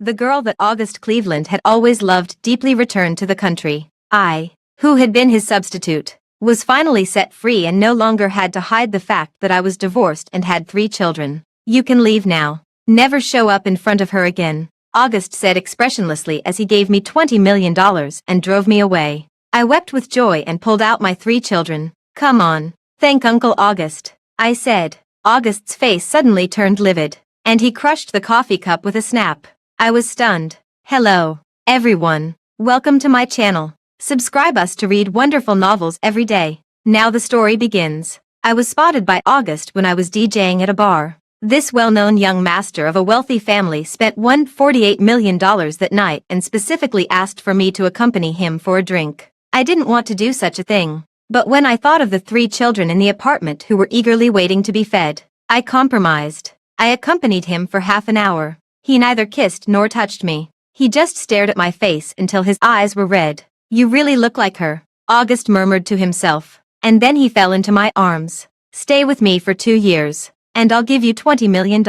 The girl that August Cleveland had always loved deeply returned to the country. I, who had been his substitute, was finally set free and no longer had to hide the fact that I was divorced and had 3 children. You can leave now. Never show up in front of her again, August said expressionlessly as he gave me $20 million and drove me away. I wept with joy and pulled out my 3 children. Come on, thank Uncle August, I said. August's face suddenly turned livid, and he crushed the coffee cup with a snap. I was stunned. Hello, everyone. Welcome to my channel. Subscribe us to read wonderful novels every day. Now the story begins. I was spotted by August when I was DJing at a bar. This well-known young master of a wealthy family spent $148 million that night and specifically asked for me to accompany him for a drink. I didn't want to do such a thing, but when I thought of the 3 children in the apartment who were eagerly waiting to be fed, I compromised. I accompanied him for half an hour. He neither kissed nor touched me. He just stared at my face until his eyes were red. You really look like her, August murmured to himself, and then he fell into my arms. Stay with me for 2 years, and I'll give you $20 million.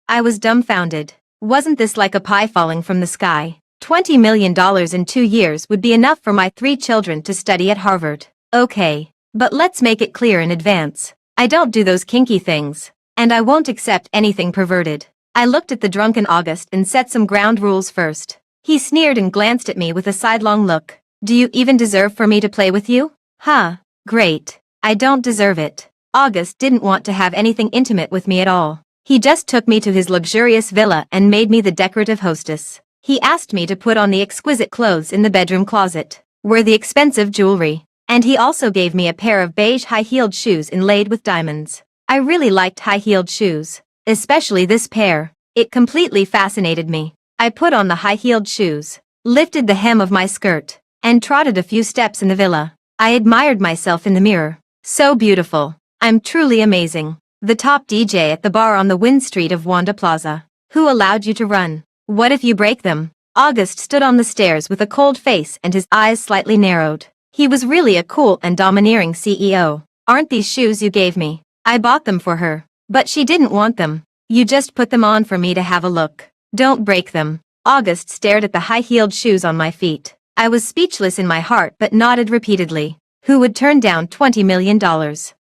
I was dumbfounded. Wasn't this like a pie falling from the sky? $20 million in 2 years would be enough for my 3 children to study at Harvard. Okay, but let's make it clear in advance. I don't do those kinky things, and I won't accept anything perverted. I looked at the drunken August and set some ground rules first. He sneered and glanced at me with a sidelong look. Do you even deserve for me to play with you? Huh, great. I don't deserve it. August didn't want to have anything intimate with me at all. He just took me to his luxurious villa and made me the decorative hostess. He asked me to put on the exquisite clothes in the bedroom closet, wear the expensive jewelry, and he also gave me a pair of beige high-heeled shoes inlaid with diamonds. I really liked high-heeled shoes, especially this pair. It completely fascinated me. I put on the high-heeled shoes, lifted the hem of my skirt, and trotted a few steps in the villa. I admired myself in the mirror. So beautiful. I'm truly amazing. The top DJ at the bar on the Wynn Street of Wanda Plaza. Who allowed you to run? What if you break them? August stood on the stairs with a cold face and his eyes slightly narrowed. He was really a cool and domineering CEO. Aren't these shoes you gave me? I bought them for her, but she didn't want them. You just put them on for me to have a look. Don't break them. August stared at the high-heeled shoes on my feet. I was speechless in my heart but nodded repeatedly. Who would turn down $20 million?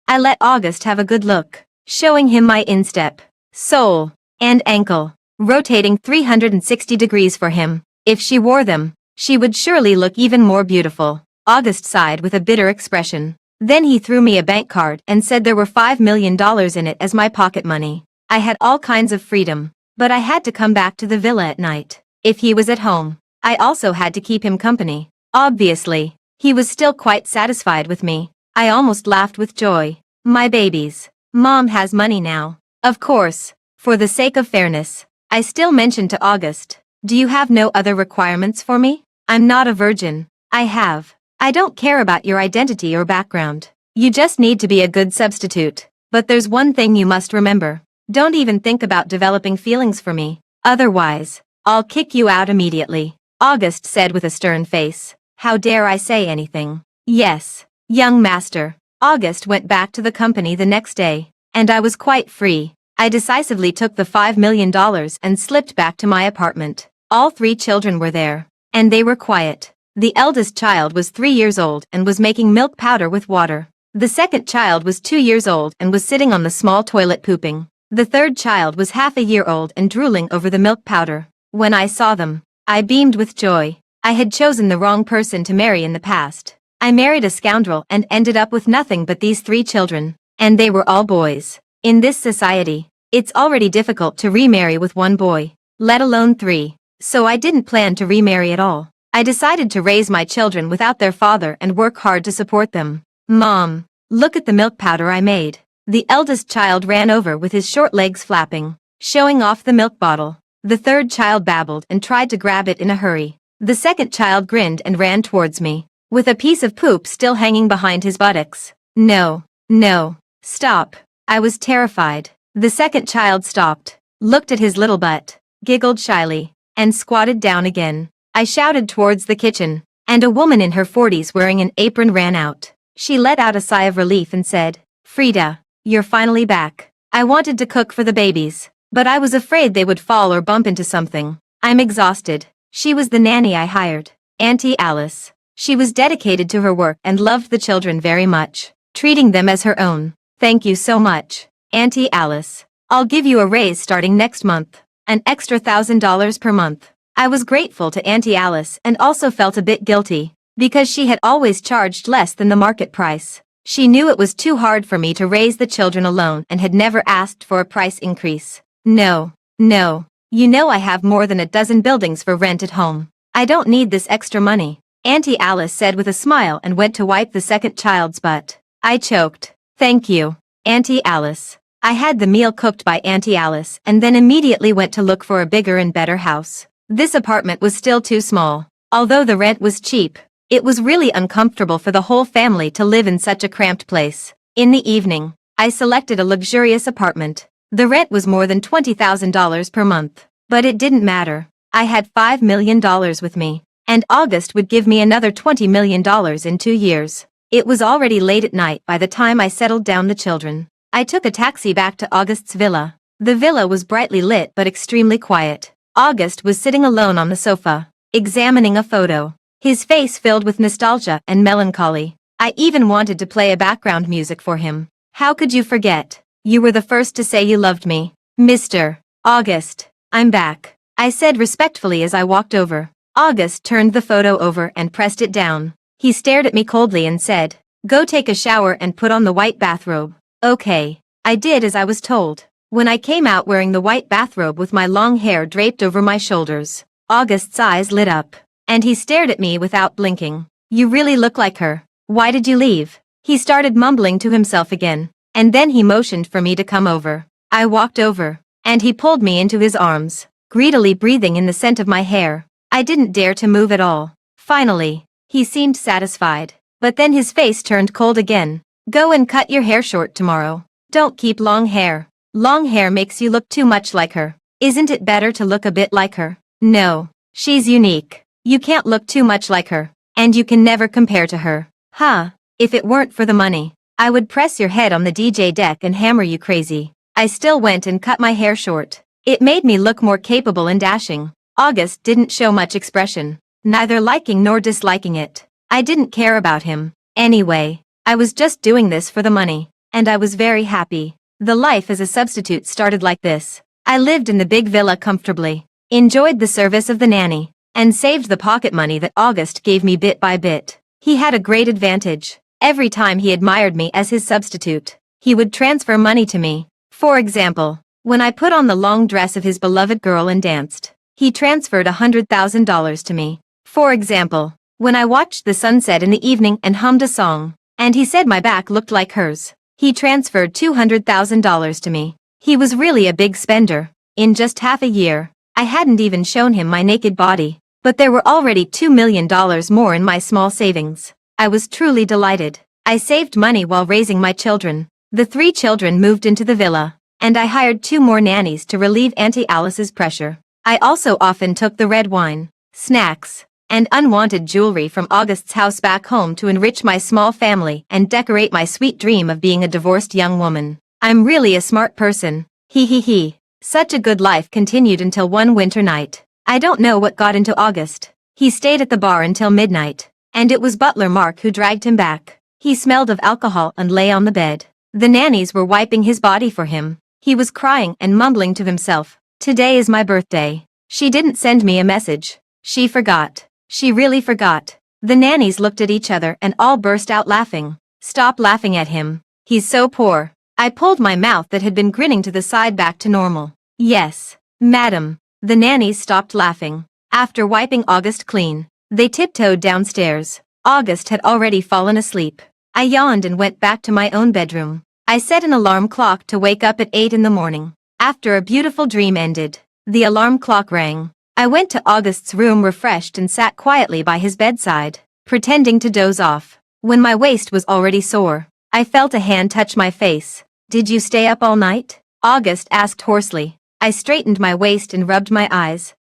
I let August have a good look, showing him my instep, sole, and ankle, rotating 360 degrees for him. If she wore them, she would surely look even more beautiful. August sighed with a bitter expression. Then he threw me a bank card and said there were $5 million in it as my pocket money. I had all kinds of freedom, but I had to come back to the villa at night. If he was at home, I also had to keep him company. Obviously, he was still quite satisfied with me. I almost laughed with joy. My babies. Mom has money now. Of course, for the sake of fairness, I still mentioned to August, do you have no other requirements for me? I'm not a virgin. I don't care about your identity or background. You just need to be a good substitute. But there's one thing you must remember. Don't even think about developing feelings for me. Otherwise, I'll kick you out immediately, August said with a stern face. How dare I say anything? Yes, young master. August went back to the company the next day, and I was quite free. I decisively took the $5 million and slipped back to my apartment. All 3 children were there, and they were quiet. The eldest child was 3 years old and was making milk powder with water. The second child was 2 years old and was sitting on the small toilet pooping. The third child was half a year old and drooling over the milk powder. When I saw them, I beamed with joy. I had chosen the wrong person to marry in the past. I married a scoundrel and ended up with nothing but these 3 children, and they were all boys. In this society, it's already difficult to remarry with 1 boy, let alone 3, so I didn't plan to remarry at all. I decided to raise my children without their father and work hard to support them. Mom, look at the milk powder I made. The eldest child ran over with his short legs flapping, showing off the milk bottle. The third child babbled and tried to grab it in a hurry. The second child grinned and ran towards me, with a piece of poop still hanging behind his buttocks. No, stop. I was terrified. The second child stopped, looked at his little butt, giggled shyly, and squatted down again. I shouted towards the kitchen, and a woman in her 40s wearing an apron ran out. She let out a sigh of relief and said, Frida, you're finally back. I wanted to cook for the babies, but I was afraid they would fall or bump into something. I'm exhausted. She was the nanny I hired. Auntie Alice. She was dedicated to her work and loved the children very much, treating them as her own. Thank you so much, Auntie Alice. I'll give you a raise starting next month. An extra $1,000 per month. I was grateful to Auntie Alice and also felt a bit guilty, because she had always charged less than the market price. She knew it was too hard for me to raise the children alone and had never asked for a price increase. No. You know I have more than a dozen buildings for rent at home. I don't need this extra money, Auntie Alice said with a smile and went to wipe the second child's butt. I choked. Thank you, Auntie Alice. I had the meal cooked by Auntie Alice and then immediately went to look for a bigger and better house. This apartment was still too small. Although the rent was cheap, it was really uncomfortable for the whole family to live in such a cramped place. In the evening, I selected a luxurious apartment. The rent was more than $20,000 per month. But it didn't matter. I had $5 million with me, and August would give me another $20 million in 2 years. It was already late at night by the time I settled down the children. I took a taxi back to August's villa. The villa was brightly lit but extremely quiet. August was sitting alone on the sofa, examining a photo, his face filled with nostalgia and melancholy. I even wanted to play a background music for him. How could you forget? You were the first to say you loved me. Mr. August, I'm back, I said respectfully as I walked over. August turned the photo over and pressed it down. He stared at me coldly and said, "Go take a shower and put on the white bathrobe." Okay. I did as I was told. When I came out wearing the white bathrobe with my long hair draped over my shoulders, August's eyes lit up, and he stared at me without blinking. You really look like her. Why did you leave? He started mumbling to himself again, and then he motioned for me to come over. I walked over, and he pulled me into his arms, greedily breathing in the scent of my hair. I didn't dare to move at all. Finally, he seemed satisfied, but then his face turned cold again. Go and cut your hair short tomorrow. Don't keep long hair. Long hair makes you look too much like her. Isn't it better to look a bit like her? No. She's unique. You can't look too much like her, and you can never compare to her. If it weren't for the money, I would press your head on the DJ deck and hammer you crazy. I still went and cut my hair short. It made me look more capable and dashing. August didn't show much expression, neither liking nor disliking it. I didn't care about him. Anyway, I was just doing this for the money, and I was very happy. The life as a substitute started like this. I lived in the big villa comfortably, enjoyed the service of the nanny, and saved the pocket money that August gave me bit by bit. He had a great advantage. Every time he admired me as his substitute, he would transfer money to me. For example, when I put on the long dress of his beloved girl and danced, he transferred $100,000 to me. For example, when I watched the sunset in the evening and hummed a song, and he said my back looked like hers, he transferred $200,000 to me. He was really a big spender. In just half a year, I hadn't even shown him my naked body, but there were already $2 million more in my small savings. I was truly delighted. I saved money while raising my children. The 3 children moved into the villa, and I hired 2 more nannies to relieve Auntie Alice's pressure. I also often took the red wine, snacks, and unwanted jewelry from August's house back home to enrich my small family and decorate my sweet dream of being a divorced young woman. I'm really a smart person. He. Such a good life continued until one winter night. I don't know what got into August. He stayed at the bar until midnight, and it was butler Mark who dragged him back. He smelled of alcohol and lay on the bed. The nannies were wiping his body for him. He was crying and mumbling to himself, "Today is my birthday. She didn't send me a message. She forgot. She really forgot." The nannies looked at each other and all burst out laughing. "Stop laughing at him. He's so poor." I pulled my mouth that had been grinning to the side back to normal. "Yes, madam." The nannies stopped laughing. After wiping August clean, they tiptoed downstairs. August had already fallen asleep. I yawned and went back to my own bedroom. I set an alarm clock to wake up at 8 in the morning. After a beautiful dream ended, the alarm clock rang. I went to August's room refreshed and sat quietly by his bedside, pretending to doze off. When my waist was already sore, I felt a hand touch my face. "Did you stay up all night?" August asked hoarsely. I straightened my waist and rubbed my eyes.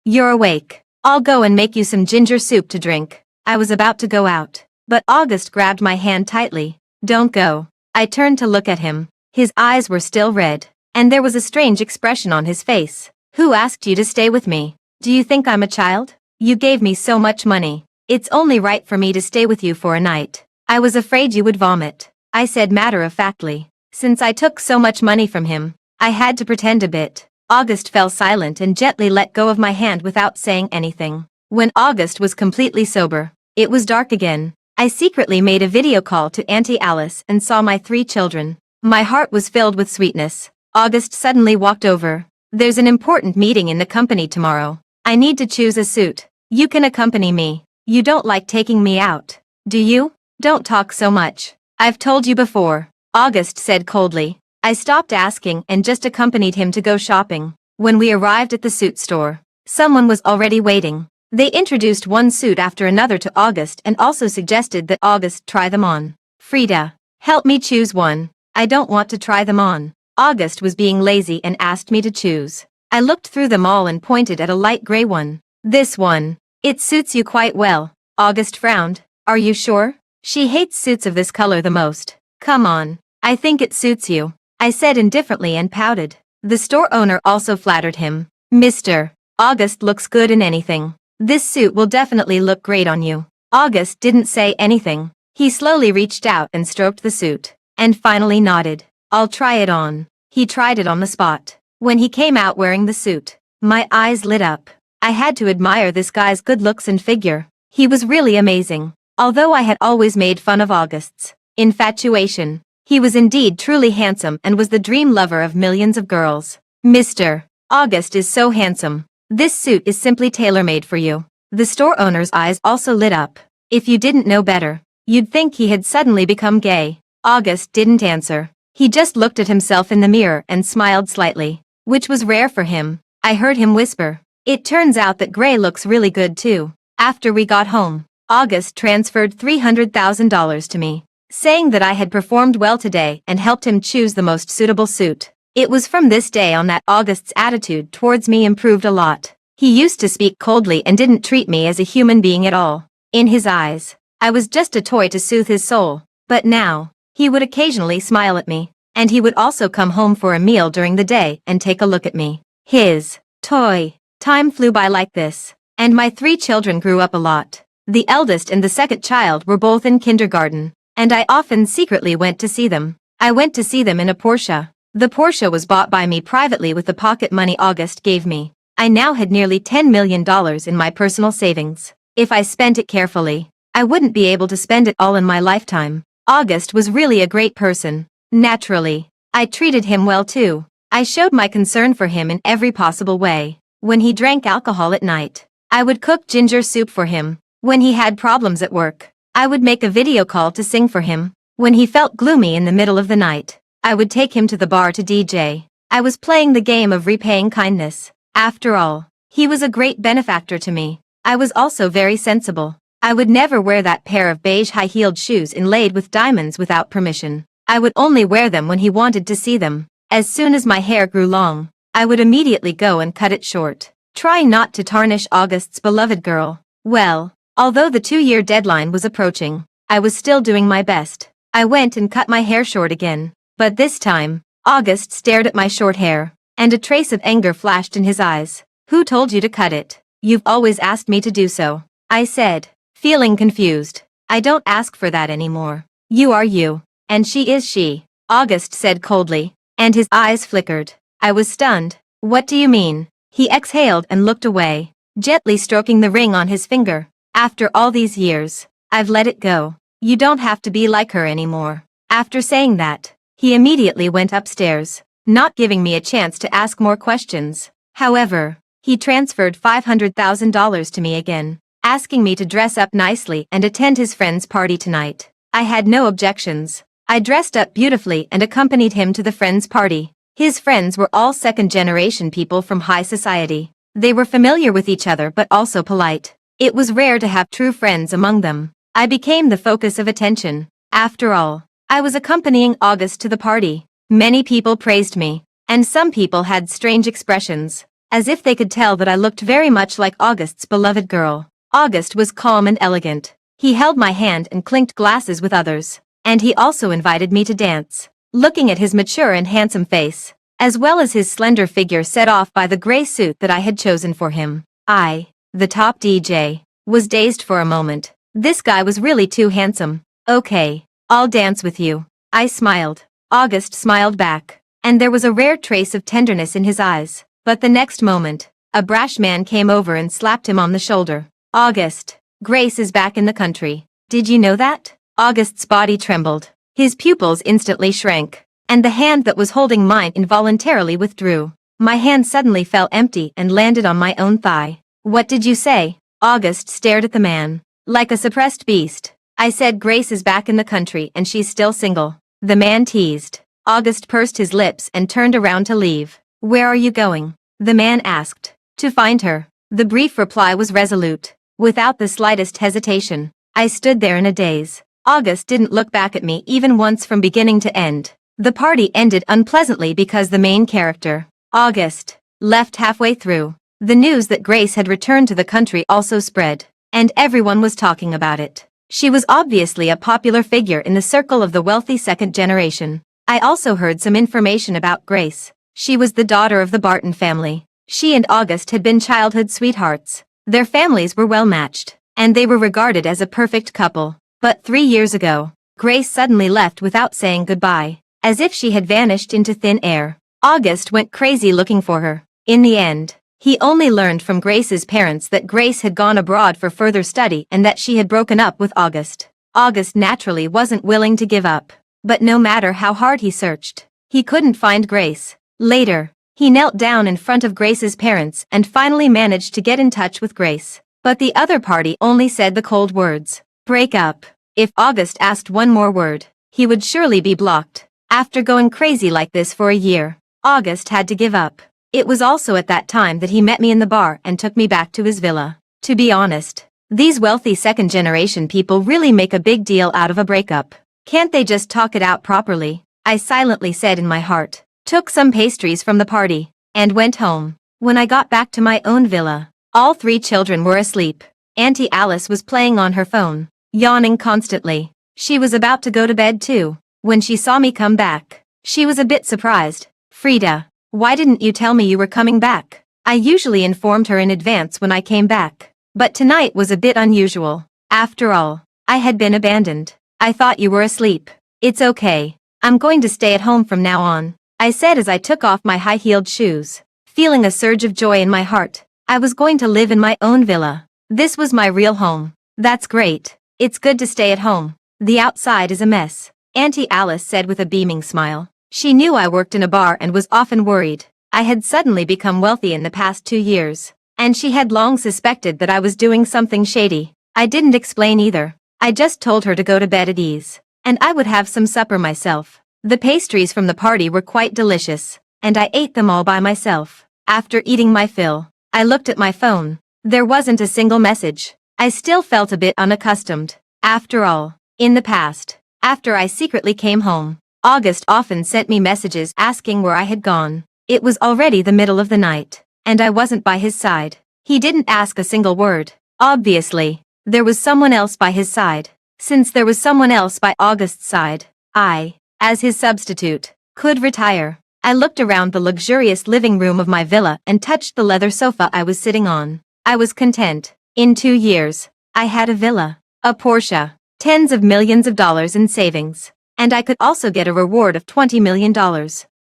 You're awake. I'll go and make you some ginger soup to drink." I was about to go out, but August grabbed my hand tightly. "Don't go." I turned to look at him. His eyes were still red, and there was a strange expression on his face. Who asked you to stay with me? Do you think I'm a child? You gave me so much money. It's only right for me to stay with you for a night. I was afraid you would vomit, I said matter-of-factly. Since I took so much money from him, I had to pretend a bit. August fell silent and gently let go of my hand without saying anything. When August was completely sober, it was dark again. I secretly made a video call to Auntie Alice and saw my 3 children. My heart was filled with sweetness. August suddenly walked over. There's an important meeting in the company tomorrow. I need to choose a suit. You can accompany me. You don't like taking me out, do you? Don't talk so much. I've told you before, August said coldly. I stopped asking and just accompanied him to go shopping. When we arrived at the suit store, someone was already waiting. They introduced one suit after another to August and also suggested that August try them on. Frida, help me choose one. I don't want to try them on. August was being lazy and asked me to choose. I looked through them all and pointed at a light gray one. This one. It suits you quite well. August frowned. Are you sure? She hates suits of this color the most. Come on. I think it suits you, I said indifferently and pouted. The store owner also flattered him. Mr. August looks good in anything. This suit will definitely look great on you. August didn't say anything. He slowly reached out and stroked the suit, and finally nodded. I'll try it on. He tried it on the spot. When he came out wearing the suit, my eyes lit up. I had to admire this guy's good looks and figure. He was really amazing. Although I had always made fun of August's infatuation, he was indeed truly handsome and was the dream lover of millions of girls. Mr. August is so handsome. This suit is simply tailor-made for you. The store owner's eyes also lit up. If you didn't know better, you'd think he had suddenly become gay. August didn't answer. He just looked at himself in the mirror and smiled slightly, which was rare for him. I heard him whisper, "It turns out that gray looks really good too." After we got home, August transferred $300,000 to me, saying that I had performed well today and helped him choose the most suitable suit. It was from this day on that August's attitude towards me improved a lot. He used to speak coldly and didn't treat me as a human being at all. In his eyes, I was just a toy to soothe his soul. But now, he would occasionally smile at me, and he would also come home for a meal during the day and take a look at me. His toy. Time flew by like this, and my 3 children grew up a lot. The eldest and the second child were both in kindergarten, and I often secretly went to see them. I went to see them in a Porsche. The Porsche was bought by me privately with the pocket money August gave me. I now had nearly $10 million in my personal savings. If I spent it carefully, I wouldn't be able to spend it all in my lifetime. August was really a great person. Naturally, I treated him well too. I showed my concern for him in every possible way. When he drank alcohol at night, I would cook ginger soup for him. When he had problems at work, I would make a video call to sing for him. When he felt gloomy in the middle of the night, I would take him to the bar to DJ. I was playing the game of repaying kindness. After all, he was a great benefactor to me. I was also very sensible. I would never wear that pair of beige high-heeled shoes inlaid with diamonds without permission. I would only wear them when he wanted to see them. As soon as my hair grew long, I would immediately go and cut it short, trying not to tarnish August's beloved girl. Well, although the 2-year deadline was approaching, I was still doing my best. I went and cut my hair short again. But this time, August stared at my short hair, and a trace of anger flashed in his eyes. Who told you to cut it? You've always asked me to do so, I said, feeling confused. I don't ask for that anymore. You are you, and she is she, August said coldly, and his eyes flickered. I was stunned. What do you mean? He exhaled and looked away, gently stroking the ring on his finger. After all these years, I've let it go. You don't have to be like her anymore. After saying that, he immediately went upstairs, not giving me a chance to ask more questions. However, he transferred $500,000 to me again, asking me to dress up nicely and attend his friend's party tonight. I had no objections. I dressed up beautifully and accompanied him to the friend's party. His friends were all second-generation people from high society. They were familiar with each other but also polite. It was rare to have true friends among them. I became the focus of attention. After all, I was accompanying August to the party. Many people praised me, and some people had strange expressions, as if they could tell that I looked very much like August's beloved girl. August was calm and elegant. He held my hand and clinked glasses with others, and he also invited me to dance. Looking at his mature and handsome face, as well as his slender figure set off by the gray suit that I had chosen for him. I, the top DJ, was dazed for a moment. This guy was really too handsome. Okay, I'll dance with you. I smiled. August smiled back, and there was a rare trace of tenderness in his eyes. But the next moment, a brash man came over and slapped him on the shoulder. August, Grace is back in the country. Did you know that? August's body trembled. His pupils instantly shrank, and the hand that was holding mine involuntarily withdrew. My hand suddenly fell empty and landed on my own thigh. What did you say? August stared at the man, like a suppressed beast. I said Grace is back in the country and she's still single. The man teased. August pursed his lips and turned around to leave. Where are you going? The man asked. To find her. The brief reply was resolute. Without the slightest hesitation, I stood there in a daze. August didn't look back at me even once from beginning to end. The party ended unpleasantly because the main character, August, left halfway through. The news that Grace had returned to the country also spread, and everyone was talking about it. She was obviously a popular figure in the circle of the wealthy second generation. I also heard some information about Grace. She was the daughter of the Barton family. She and August had been childhood sweethearts. Their families were well matched, and they were regarded as a perfect couple. But 3 years ago, Grace suddenly left without saying goodbye, as if she had vanished into thin air. August went crazy looking for her. In the end, he only learned from Grace's parents that Grace had gone abroad for further study and that she had broken up with August. August naturally wasn't willing to give up, but no matter how hard he searched, he couldn't find Grace. Later, he knelt down in front of Grace's parents and finally managed to get in touch with Grace. But the other party only said the cold words, break up. If August asked one more word, he would surely be blocked. After going crazy like this for a year, August had to give up. It was also at that time that he met me in the bar and took me back to his villa. To be honest, these wealthy second-generation people really make a big deal out of a breakup. Can't they just talk it out properly? I silently said in my heart, took some pastries from the party, and went home. When I got back to my own villa, all 3 children were asleep. Auntie Alice was playing on her phone, yawning constantly. She was about to go to bed too. When she saw me come back, she was a bit surprised. Frida, why didn't you tell me you were coming back? I usually informed her in advance when I came back, but tonight was a bit unusual. After all, I had been abandoned. I thought you were asleep. It's okay. I'm going to stay at home from now on, I said as I took off my high-heeled shoes, feeling a surge of joy in my heart. I was going to live in my own villa. This was my real home. That's great. It's good to stay at home. The outside is a mess, Auntie Alice said with a beaming smile. She knew I worked in a bar and was often worried. I had suddenly become wealthy in the past 2 years, and she had long suspected that I was doing something shady. I didn't explain either. I just told her to go to bed at ease, and I would have some supper myself. The pastries from the party were quite delicious, and I ate them all by myself. After eating my fill, I looked at my phone. There wasn't a single message. I still felt a bit unaccustomed. After all, in the past, after I secretly came home, August often sent me messages asking where I had gone. It was already the middle of the night, and I wasn't by his side. He didn't ask a single word. Obviously, there was someone else by his side. Since there was someone else by August's side, I, as his substitute, could retire. I looked around the luxurious living room of my villa and touched the leather sofa I was sitting on. I was content. In 2 years, I had a villa, a Porsche, tens of millions of dollars in savings, and I could also get a reward of $20 million.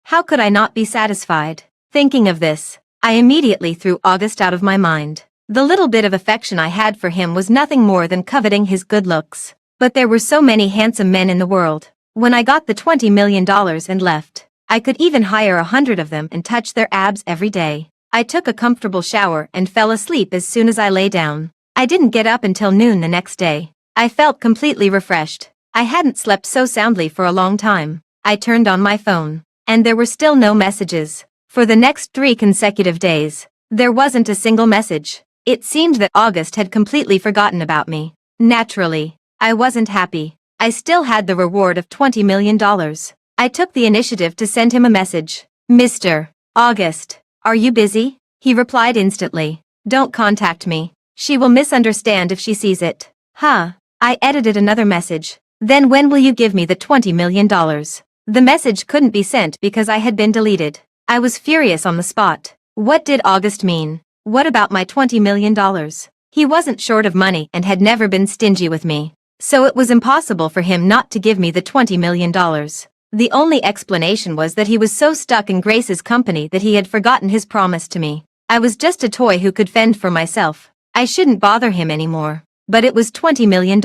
How could I not be satisfied? Thinking of this, I immediately threw August out of my mind. The little bit of affection I had for him was nothing more than coveting his good looks. But there were so many handsome men in the world. When I got the $20 million and left, I could even hire 100 of them and touch their abs every day. I took a comfortable shower and fell asleep as soon as I lay down. I didn't get up until noon the next day. I felt completely refreshed. I hadn't slept so soundly for a long time. I turned on my phone, and there were still no messages. For the next 3 consecutive days, there wasn't a single message. It seemed that August had completely forgotten about me. Naturally, I wasn't happy. I still had the reward of $20 million. I took the initiative to send him a message. Mr. August, are you busy? He replied instantly. Don't contact me. She will misunderstand if she sees it. Huh. I edited another message. Then when will you give me the $20 million? The message couldn't be sent because I had been deleted. I was furious on the spot. What did August mean? What about my $20 million? He wasn't short of money and had never been stingy with me. So it was impossible for him not to give me the $20 million. The only explanation was that he was so stuck in Grace's company that he had forgotten his promise to me. I was just a toy who could fend for myself. I shouldn't bother him anymore. But it was $20 million.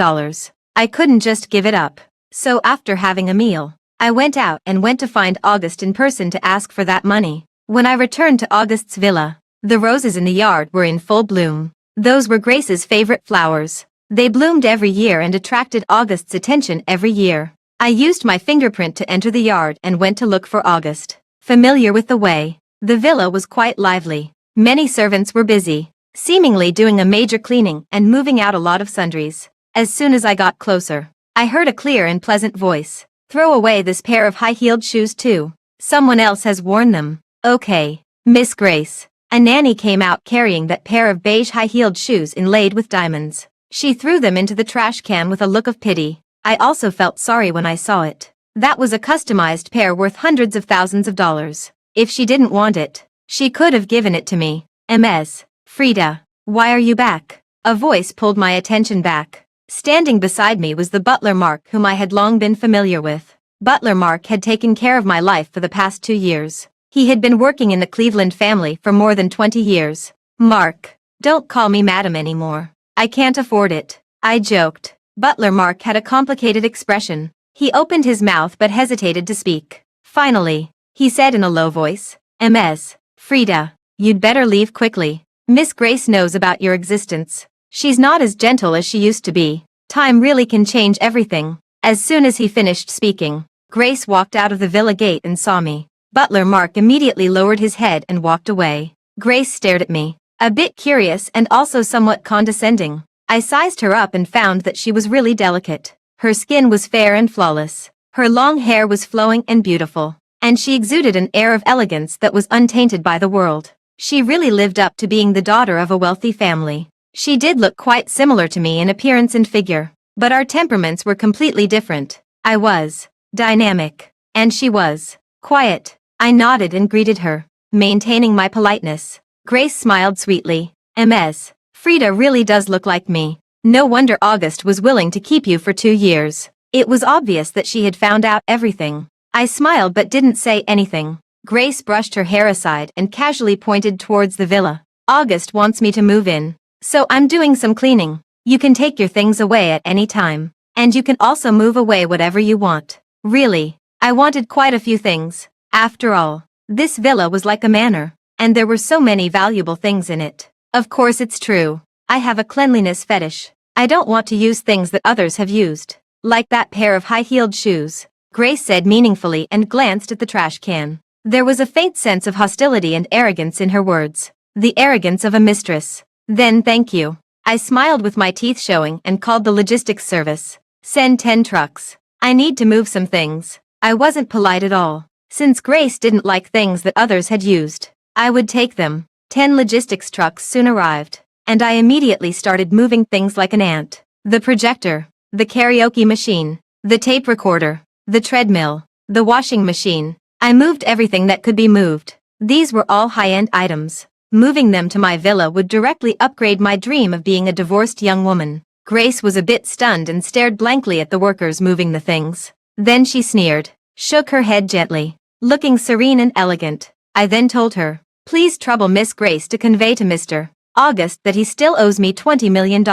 I couldn't just give it up. So after having a meal, I went out and went to find August in person to ask for that money. When I returned to August's villa, the roses in the yard were in full bloom. Those were Grace's favorite flowers. They bloomed every year and attracted August's attention every year. I used my fingerprint to enter the yard and went to look for August. Familiar with the way, the villa was quite lively. Many servants were busy, seemingly doing a major cleaning and moving out a lot of sundries. As soon as I got closer, I heard a clear and pleasant voice. Throw away this pair of high-heeled shoes too. Someone else has worn them. Okay, Miss Grace. A nanny came out carrying that pair of beige high-heeled shoes inlaid with diamonds. She threw them into the trash can with a look of pity. I also felt sorry when I saw it. That was a customized pair worth hundreds of thousands of dollars. If she didn't want it, she could have given it to me. Ms. Frida, why are you back? A voice pulled my attention back. Standing beside me was the butler Mark, whom I had long been familiar with. Butler Mark had taken care of my life for the past 2 years. He had been working in the Cleveland family for more than 20 years. Mark, don't call me madam anymore. I can't afford it. I joked. Butler Mark had a complicated expression. He opened his mouth but hesitated to speak. Finally, he said in a low voice, Ms. Frida, you'd better leave quickly. Miss Grace knows about your existence. She's not as gentle as she used to be. Time really can change everything. As soon as he finished speaking, Grace walked out of the villa gate and saw me. Butler Mark immediately lowered his head and walked away. Grace stared at me, a bit curious and also somewhat condescending. I sized her up and found that she was really delicate. Her skin was fair and flawless. Her long hair was flowing and beautiful, and she exuded an air of elegance that was untainted by the world. She really lived up to being the daughter of a wealthy family. She did look quite similar to me in appearance and figure, but our temperaments were completely different. I was dynamic, and she was quiet. I nodded and greeted her, maintaining my politeness. Grace smiled sweetly. Ms. Frida really does look like me. No wonder August was willing to keep you for 2 years. It was obvious that she had found out everything. I smiled but didn't say anything. Grace brushed her hair aside and casually pointed towards the villa. August wants me to move in, so I'm doing some cleaning. You can take your things away at any time, and you can also move away whatever you want. Really, I wanted quite a few things. After all, this villa was like a manor, and there were so many valuable things in it. Of course it's true. I have a cleanliness fetish. I don't want to use things that others have used. Like that pair of high-heeled shoes, Grace said meaningfully and glanced at the trash can. There was a faint sense of hostility and arrogance in her words. The arrogance of a mistress. Then thank you. I smiled with my teeth showing and called the logistics service. Send 10 trucks. I need to move some things. I wasn't polite at all. Since Grace didn't like things that others had used, I would take them. 10 logistics trucks soon arrived, and I immediately started moving things like an ant. The projector, the karaoke machine, the tape recorder, the treadmill, the washing machine. I moved everything that could be moved. These were all high-end items. Moving them to my villa would directly upgrade my dream of being a divorced young woman. Grace was a bit stunned and stared blankly at the workers moving the things. Then she sneered, shook her head gently, looking serene and elegant. I then told her, please trouble Miss Grace to convey to Mr. August that he still owes me $20 million.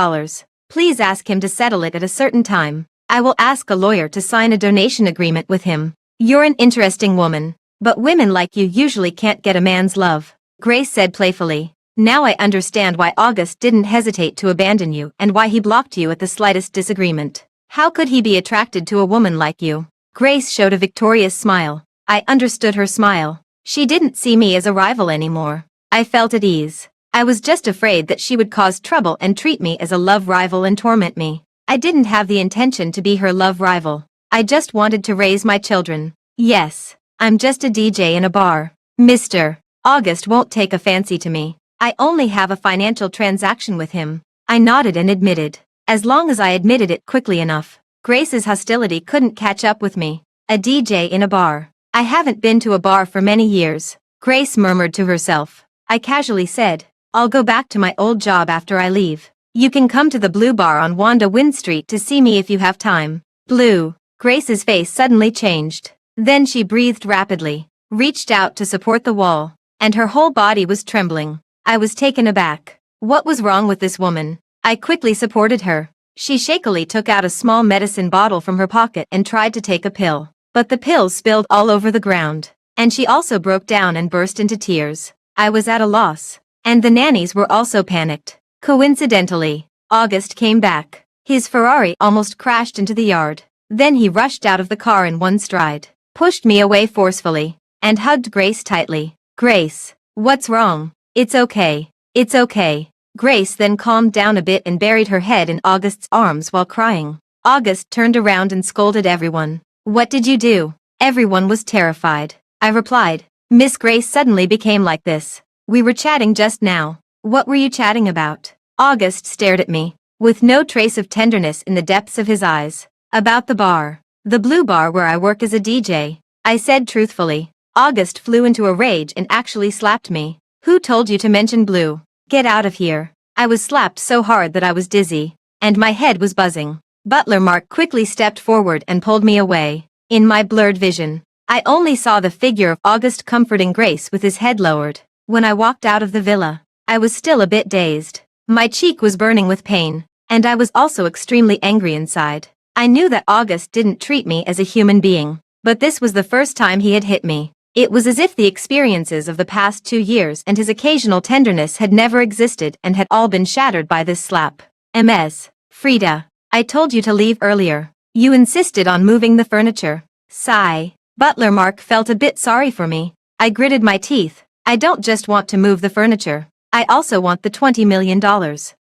Please ask him to settle it at a certain time. I will ask a lawyer to sign a donation agreement with him. You're an interesting woman, but women like you usually can't get a man's love, Grace said playfully. Now I understand why August didn't hesitate to abandon you and why he blocked you at the slightest disagreement. How could he be attracted to a woman like you? Grace showed a victorious smile. I understood her smile. She didn't see me as a rival anymore. I felt at ease. I was just afraid that she would cause trouble and treat me as a love rival and torment me. I didn't have the intention to be her love rival. I just wanted to raise my children. Yes, I'm just a DJ in a bar. Mr. August won't take a fancy to me. I only have a financial transaction with him. I nodded and admitted. As long as I admitted it quickly enough, Grace's hostility couldn't catch up with me. A DJ in a bar. I haven't been to a bar for many years. Grace murmured to herself. I casually said, I'll go back to my old job after I leave. You can come to the Blue Bar on Wanda Wind Street to see me if you have time. Blue. Grace's face suddenly changed. Then she breathed rapidly, reached out to support the wall, and her whole body was trembling. I was taken aback. What was wrong with this woman? I quickly supported her. She shakily took out a small medicine bottle from her pocket and tried to take a pill. But the pills spilled all over the ground. And she also broke down and burst into tears. I was at a loss. And the nannies were also panicked. Coincidentally, August came back. His Ferrari almost crashed into the yard. Then he rushed out of the car in one stride, pushed me away forcefully, and hugged Grace tightly. Grace, what's wrong? It's okay. It's okay. Grace then calmed down a bit and buried her head in August's arms while crying. August turned around and scolded everyone. What did you do? Everyone was terrified. I replied. Miss Grace suddenly became like this. We were chatting just now. What were you chatting about? August stared at me, with no trace of tenderness in the depths of his eyes. About the bar. The Blue Bar where I work as a DJ. I said truthfully. August flew into a rage and actually slapped me. Who told you to mention Blue? Get out of here. I was slapped so hard that I was dizzy, and my head was buzzing. Butler Mark quickly stepped forward and pulled me away. In my blurred vision, I only saw the figure of August comforting Grace with his head lowered. When I walked out of the villa, I was still a bit dazed. My cheek was burning with pain, and I was also extremely angry inside. I knew that August didn't treat me as a human being, but this was the first time he had hit me. It was as if the experiences of the past 2 years and his occasional tenderness had never existed and had all been shattered by this slap. Ms. Frida, I told you to leave earlier. You insisted on moving the furniture. Sigh. Butler Mark felt a bit sorry for me. I gritted my teeth. I don't just want to move the furniture. I also want the $20 million.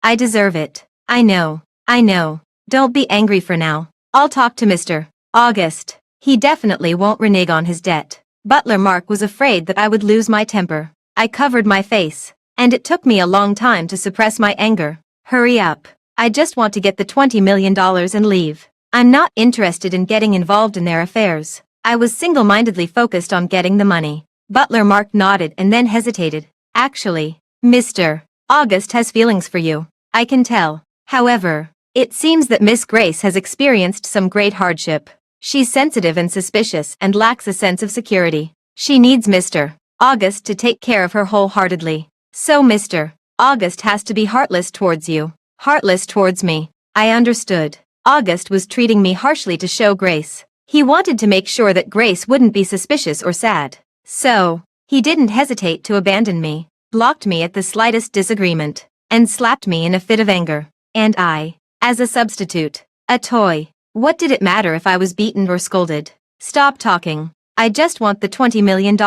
I deserve it. I know. I know. Don't be angry for now. I'll talk to Mr. August. He definitely won't renege on his debt. Butler Mark was afraid that I would lose my temper. I covered my face, and it took me a long time to suppress my anger. Hurry up. I just want to get the $20 million and leave. I'm not interested in getting involved in their affairs. I was single-mindedly focused on getting the money. Butler Mark nodded and then hesitated. Actually, Mr. August has feelings for you. I can tell. However, it seems that Miss Grace has experienced some great hardship. She's sensitive and suspicious and lacks a sense of security. She needs Mr. August to take care of her wholeheartedly. So Mr. August has to be heartless towards you. Heartless towards me. I understood. August was treating me harshly to show Grace. He wanted to make sure that Grace wouldn't be suspicious or sad. So, he didn't hesitate to abandon me, blocked me at the slightest disagreement, and slapped me in a fit of anger. And I, as a substitute, a toy. What did it matter if I was beaten or scolded? Stop talking. I just want the $20 million.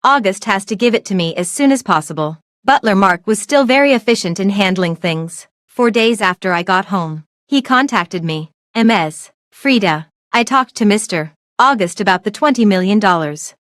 August has to give it to me as soon as possible. Butler Mark was still very efficient in handling things. 4 days after I got home, he contacted me. Ms. Frida, I talked to Mr. August about the $20 million.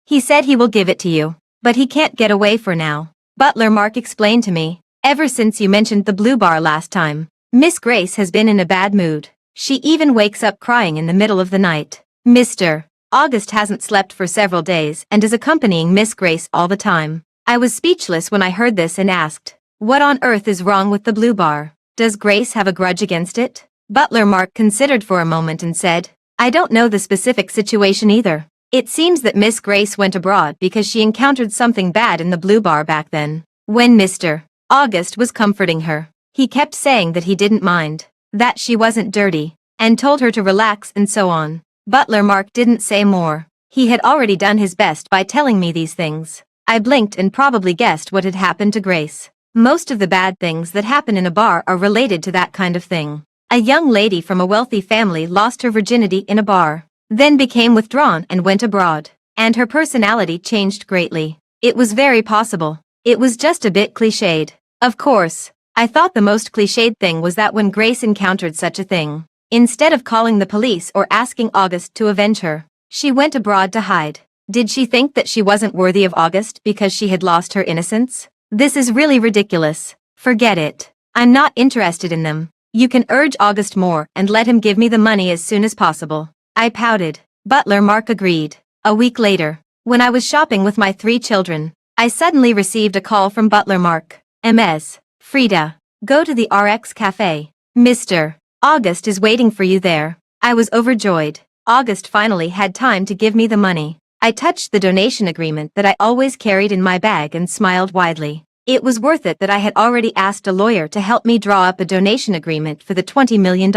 He said he will give it to you, but he can't get away for now. Butler Mark explained to me, ever since you mentioned the Blue Bar last time, Miss Grace has been in a bad mood. She even wakes up crying in the middle of the night. Mr. August hasn't slept for several days and is accompanying Miss Grace all the time. I was speechless when I heard this and asked, what on earth is wrong with the Blue Bar? Does Grace have a grudge against it? Butler Mark considered for a moment and said, I don't know the specific situation either. It seems that Miss Grace went abroad because she encountered something bad in the Blue Bar back then. When Mr. August was comforting her, he kept saying that he didn't mind, that she wasn't dirty, and told her to relax and so on. Butler Mark didn't say more. He had already done his best by telling me these things. I blinked and probably guessed what had happened to Grace. Most of the bad things that happen in a bar are related to that kind of thing. A young lady from a wealthy family lost her virginity in a bar, then became withdrawn and went abroad, and her personality changed greatly. It was very possible. It was just a bit cliched. Of course, I thought the most cliched thing was that when Grace encountered such a thing, instead of calling the police or asking August to avenge her, she went abroad to hide. Did she think that she wasn't worthy of August because she had lost her innocence? This is really ridiculous. Forget it. I'm not interested in them. You can urge August more and let him give me the money as soon as possible. I pouted. Butler Mark agreed. A week later, When I was shopping with my 3 children, I suddenly received a call from butler Mark. Ms. Frida, go to the RX Cafe. Mr. August is waiting for you there. I was overjoyed. August finally had time to give me the money. I touched the donation agreement that I always carried in my bag and smiled widely. It was worth it that I had already asked a lawyer to help me draw up a donation agreement for the $20 million.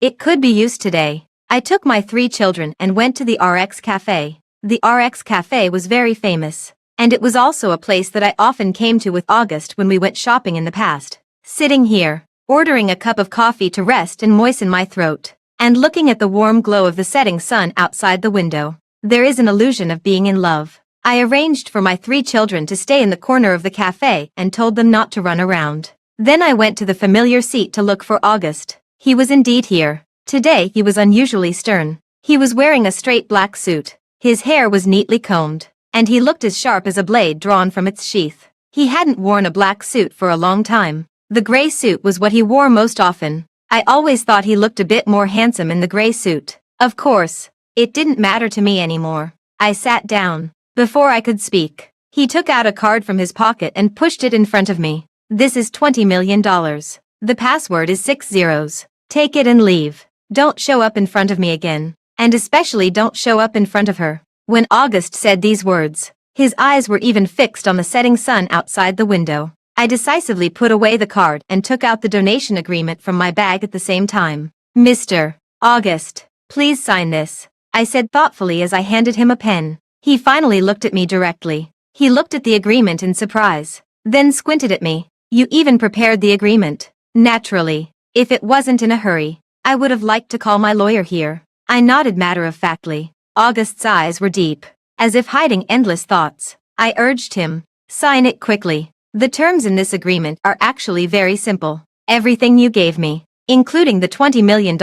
It could be used today. I took my 3 children and went to the RX Cafe. The RX Cafe was very famous, and it was also a place that I often came to with August when we went shopping in the past. Sitting here, ordering a cup of coffee to rest and moisten my throat, and looking at the warm glow of the setting sun outside the window, there is an illusion of being in love. I arranged for my 3 children to stay in the corner of the cafe and told them not to run around. Then I went to the familiar seat to look for August. He was indeed here. Today he was unusually stern. He was wearing a straight black suit. His hair was neatly combed, and he looked as sharp as a blade drawn from its sheath. He hadn't worn a black suit for a long time. The gray suit was what he wore most often. I always thought he looked a bit more handsome in the gray suit. Of course, it didn't matter to me anymore. I sat down. Before I could speak, he took out a card from his pocket and pushed it in front of me. This is $20 million. The password is 6 zeros. Take it and leave. Don't show up in front of me again. And especially don't show up in front of her. When August said these words, his eyes were even fixed on the setting sun outside the window. I decisively put away the card and took out the donation agreement from my bag at the same time. Mr. August, please sign this, I said thoughtfully as I handed him a pen. He finally looked at me directly. He looked at the agreement in surprise, then squinted at me. You even prepared the agreement. Naturally, if it wasn't in a hurry, I would have liked to call my lawyer here. I nodded matter-of-factly. August's eyes were deep, as if hiding endless thoughts. I urged him, sign it quickly. The terms in this agreement are actually very simple. Everything you gave me, including the $20 million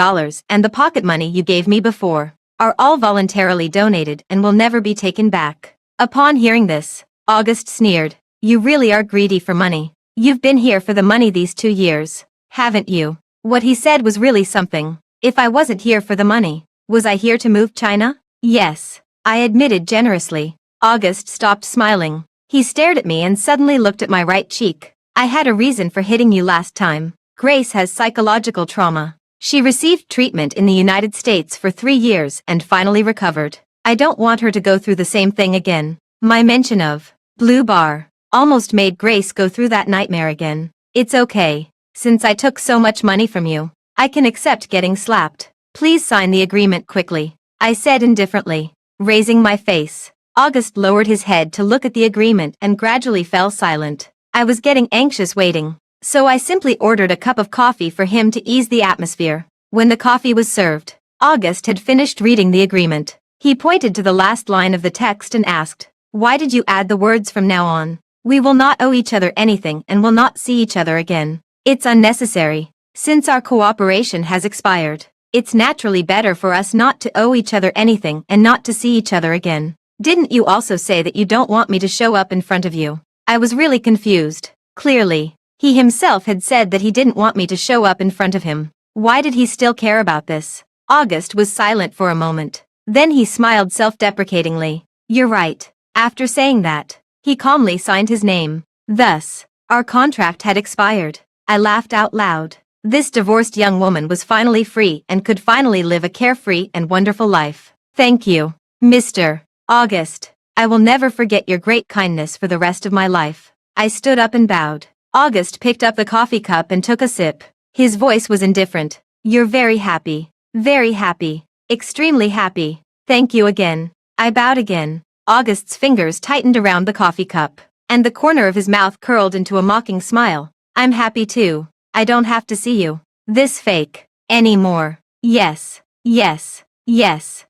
and the pocket money you gave me before, are all voluntarily donated and will never be taken back. Upon hearing this, August sneered. You really are greedy for money. You've been here for the money these 2 years, haven't you? What he said was really something. If I wasn't here for the money, was I here to move China? Yes, I admitted generously. August stopped smiling. He stared at me and suddenly looked at my right cheek. I had a reason for hitting you last time. Grace has psychological trauma. She received treatment in the United States for 3 years and finally recovered. I don't want her to go through the same thing again. My mention of Blue Bar almost made Grace go through that nightmare again. It's okay. Since I took so much money from you, I can accept getting slapped. Please sign the agreement quickly, I said indifferently. Raising my face, August lowered his head to look at the agreement and gradually fell silent. I was getting anxious waiting, so I simply ordered a cup of coffee for him to ease the atmosphere. When the coffee was served, August had finished reading the agreement. He pointed to the last line of the text and asked, "Why did you add the words from now on? We will not owe each other anything and will not see each other again. It's unnecessary. Since our cooperation has expired, it's naturally better for us not to owe each other anything and not to see each other again. Didn't you also say that you don't want me to show up in front of you?" I was really confused. Clearly, he himself had said that he didn't want me to show up in front of him. Why did he still care about this? August was silent for a moment. Then he smiled self-deprecatingly. You're right. After saying that, he calmly signed his name. Thus, our contract had expired. I laughed out loud. This divorced young woman was finally free and could finally live a carefree and wonderful life. Thank you, Mr. August. I will never forget your great kindness for the rest of my life. I stood up and bowed. August picked up the coffee cup and took a sip. His voice was indifferent. You're very happy. Very happy. Extremely happy. Thank you again. I bowed again. August's fingers tightened around the coffee cup, and the corner of his mouth curled into a mocking smile. I'm happy too. I don't have to see you. This fake. Anymore. Yes. Yes. Yes.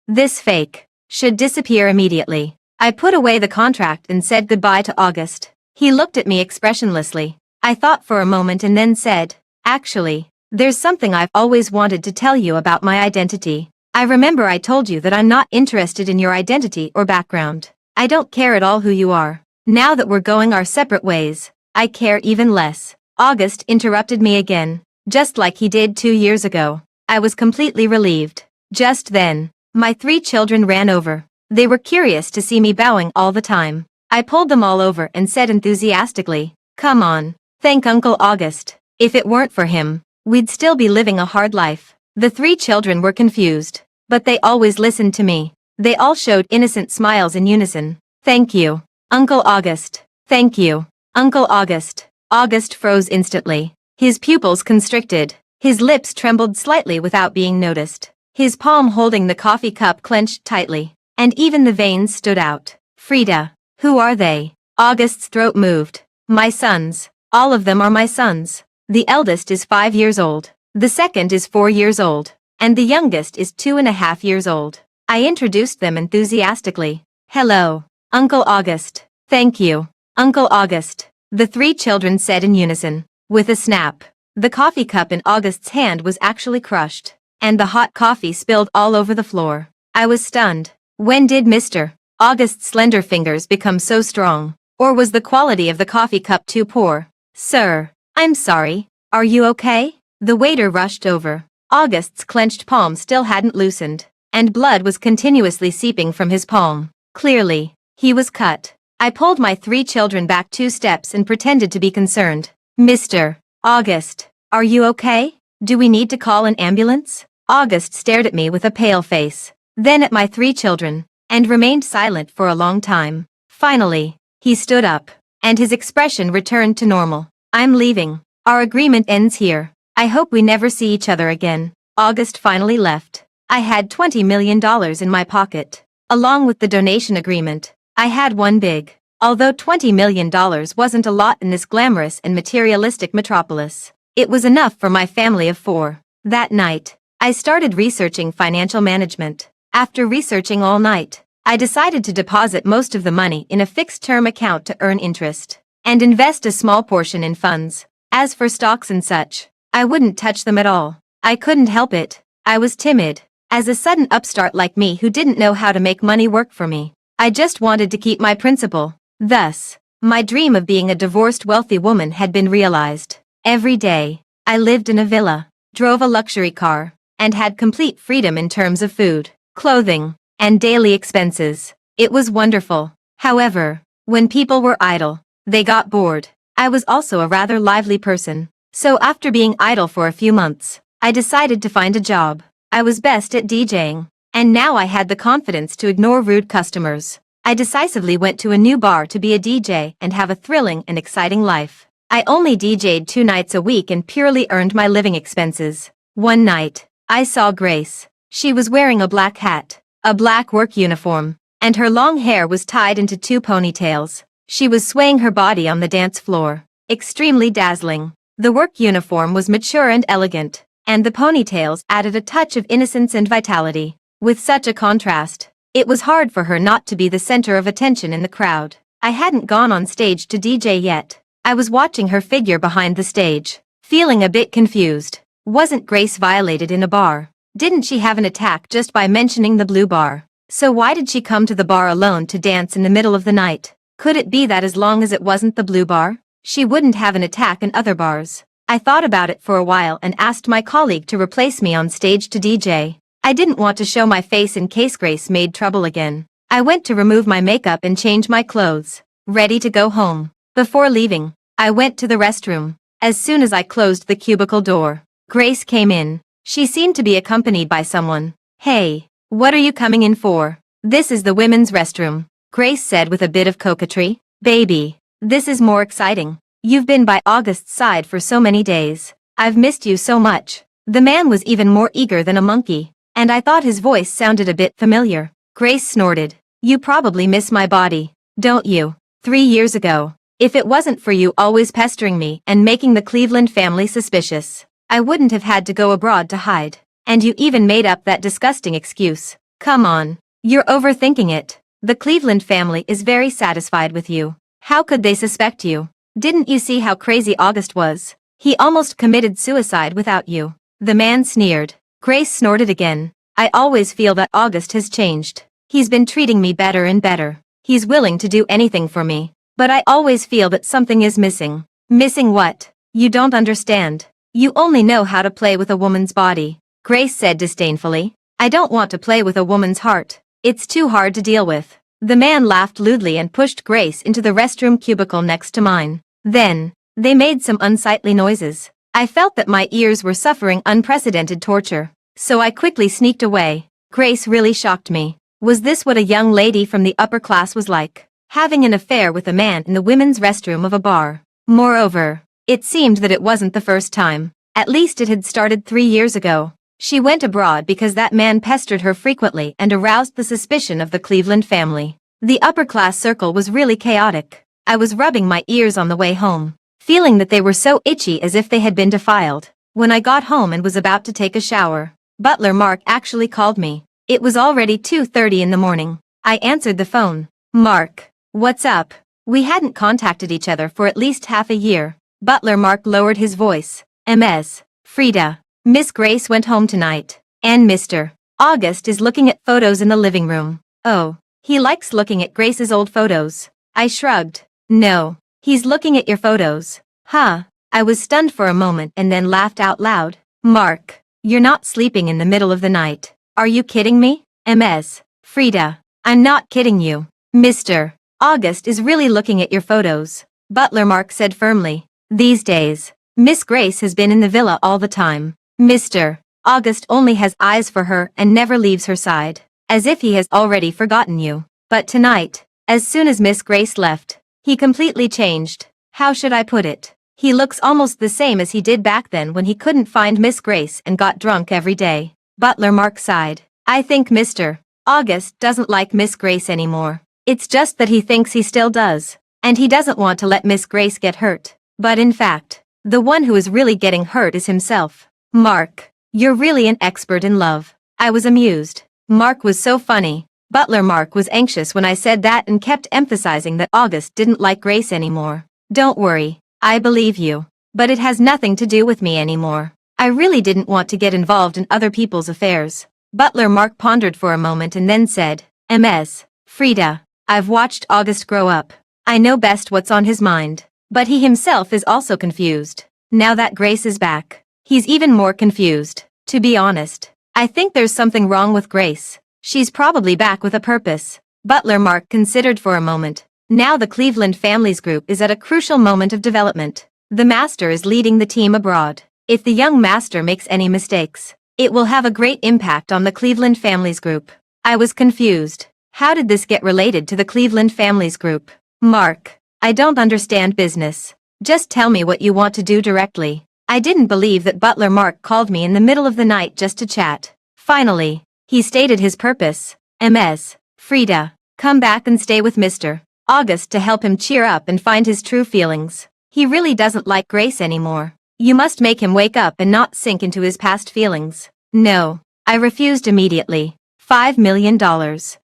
This fake should disappear immediately. I put away the contract and said goodbye to August. He looked at me expressionlessly. I thought for a moment and then said, actually, there's something I've always wanted to tell you about my identity. I remember I told you that I'm not interested in your identity or background. I don't care at all who you are. Now that we're going our separate ways, I care even less. August interrupted me again, just like he did 2 years ago. I was completely relieved. Just then, my 3 children ran over. They were curious to see me bowing all the time. I pulled them all over and said enthusiastically, "Come on, thank Uncle August. If it weren't for him, we'd still be living a hard life." The 3 children were confused, but they always listened to me. They all showed innocent smiles in unison. "Thank you, Uncle August. Thank you, Uncle August." August froze instantly. His pupils constricted. His lips trembled slightly without being noticed. His palm holding the coffee cup clenched tightly, and even the veins stood out. "Frida, who are they?" August's throat moved. "My sons. All of them are my sons. The eldest is 5 years old. The second is 4 years old. And the youngest is 2.5 years old." I introduced them enthusiastically. "Hello, Uncle August." "Thank you, Uncle August," the 3 children said in unison. With a snap, the coffee cup in August's hand was actually crushed, and the hot coffee spilled all over the floor. I was stunned. When did Mr. August's slender fingers become so strong? Or was the quality of the coffee cup too poor? "Sir, I'm sorry. Are you okay?" The waiter rushed over. August's clenched palm still hadn't loosened, and blood was continuously seeping from his palm. Clearly, he was cut. I pulled my 3 children back 2 steps and pretended to be concerned. "Mr. August, are you okay? Do we need to call an ambulance?" August stared at me with a pale face, then at my 3 children, and remained silent for a long time. Finally, he stood up, and his expression returned to normal. "I'm leaving. Our agreement ends here. I hope we never see each other again." August finally left. I had $20 million in my pocket. Along with the donation agreement, I had one big. Although $20 million wasn't a lot in this glamorous and materialistic metropolis, it was enough for my family of 4. That night, I started researching financial management. After researching all night, I decided to deposit most of the money in a fixed-term account to earn interest, and invest a small portion in funds. As for stocks and such, I wouldn't touch them at all. I couldn't help it. I was timid. As a sudden upstart like me who didn't know how to make money work for me, I just wanted to keep my principal. Thus, my dream of being a divorced wealthy woman had been realized. Every day, I lived in a villa, drove a luxury car, and had complete freedom in terms of food, clothing, and daily expenses. It was wonderful. However, when people were idle, they got bored. I was also a rather lively person. So after being idle for a few months, I decided to find a job. I was best at DJing, and now I had the confidence to ignore rude customers. I decisively went to a new bar to be a DJ and have a thrilling and exciting life. I only DJed 2 nights a week and purely earned my living expenses. One night, I saw Grace. She was wearing a black hat, a black work uniform, and her long hair was tied into 2 ponytails. She was swaying her body on the dance floor, extremely dazzling. The work uniform was mature and elegant, and the ponytails added a touch of innocence and vitality. With such a contrast, it was hard for her not to be the center of attention in the crowd. I hadn't gone on stage to DJ yet. I was watching her figure behind the stage, feeling a bit confused. Wasn't Grace violated in a bar? Didn't she have an attack just by mentioning the blue bar? So why did she come to the bar alone to dance in the middle of the night? Could it be that as long as it wasn't the blue bar, she wouldn't have an attack in other bars? I thought about it for a while and asked my colleague to replace me on stage to DJ. I didn't want to show my face in case Grace made trouble again. I went to remove my makeup and change my clothes, ready to go home. Before leaving, I went to the restroom. As soon as I closed the cubicle door, Grace came in. She seemed to be accompanied by someone. "Hey, what are you coming in for?" "This is the women's restroom," Grace said with a bit of coquetry. "Baby, this is more exciting. You've been by August's side for so many days. I've missed you so much." The man was even more eager than a monkey, and I thought his voice sounded a bit familiar. Grace snorted. "You probably miss my body, don't you? 3 years ago, if it wasn't for you always pestering me and making the Cleveland family suspicious, I wouldn't have had to go abroad to hide. And you even made up that disgusting excuse. Come on, you're overthinking it. The Cleveland family is very satisfied with you. How could they suspect you? Didn't you see how crazy August was? He almost committed suicide without you." The man sneered. Grace snorted again. "I always feel that August has changed. He's been treating me better and better. He's willing to do anything for me. But I always feel that something is missing." "Missing what? You don't understand. You only know how to play with a woman's body," Grace said disdainfully. "I don't want to play with a woman's heart. It's too hard to deal with. The man laughed lewdly and pushed Grace into the restroom cubicle next to mine. Then, they made some unsightly noises. I felt that my ears were suffering unprecedented torture, so I quickly sneaked away. Grace really shocked me. Was this what a young lady from the upper class was like? Having an affair with a man in the women's restroom of a bar. Moreover, it seemed that it wasn't the first time. At least it had started 3 years ago. She went abroad because that man pestered her frequently and aroused the suspicion of the Cleveland family. The upper-class circle was really chaotic. I was rubbing my ears on the way home, feeling that they were so itchy as if they had been defiled. When I got home and was about to take a shower, Butler Mark actually called me. It was already 2:30 in the morning. I answered the phone. "Mark, what's up?" We hadn't contacted each other for at least half a year. Butler Mark lowered his voice. "Ms. Frida, Miss Grace went home tonight, and Mr. August is looking at photos in the living room." "Oh, he likes looking at Grace's old photos." I shrugged. "No, he's looking at your photos." "Huh." I was stunned for a moment and then laughed out loud. "Mark, you're not sleeping in the middle of the night. Are you kidding me?" "Ms. Frida, I'm not kidding you. Mr. August is really looking at your photos," Butler Mark said firmly. "These days, Miss Grace has been in the villa all the time. Mr. August only has eyes for her and never leaves her side, as if he has already forgotten you. But tonight, as soon as Miss Grace left, he completely changed. How should I put it? He looks almost the same as he did back then when he couldn't find Miss Grace and got drunk every day." Butler Mark sighed. "I think Mr. August doesn't like Miss Grace anymore. It's just that he thinks he still does, and he doesn't want to let Miss Grace get hurt. But in fact, the one who is really getting hurt is himself." "Mark, you're really an expert in love." I was amused. Mark was so funny. Butler Mark was anxious when I said that and kept emphasizing that August didn't like Grace anymore. "Don't worry, I believe you. But it has nothing to do with me anymore. I really didn't want to get involved in other people's affairs." Butler Mark pondered for a moment and then said, "Ms. Frida, I've watched August grow up. I know best what's on his mind. But he himself is also confused. Now that Grace is back, he's even more confused. To be honest, I think there's something wrong with Grace. She's probably back with a purpose." Butler Mark considered for a moment. Now the Cleveland Families Group is at a crucial moment of development. The master is leading the team abroad. If the young master makes any mistakes, it will have a great impact on the Cleveland Families Group. I was confused. How did this get related to the Cleveland Families Group? "Mark, I don't understand business. Just tell me what you want to do directly." I didn't believe that Butler Mark called me in the middle of the night just to chat. Finally, he stated his purpose. "Ms. Frida, come back and stay with Mr. August to help him cheer up and find his true feelings. He really doesn't like Grace anymore. You must make him wake up and not sink into his past feelings." "No." I refused immediately. $5 million.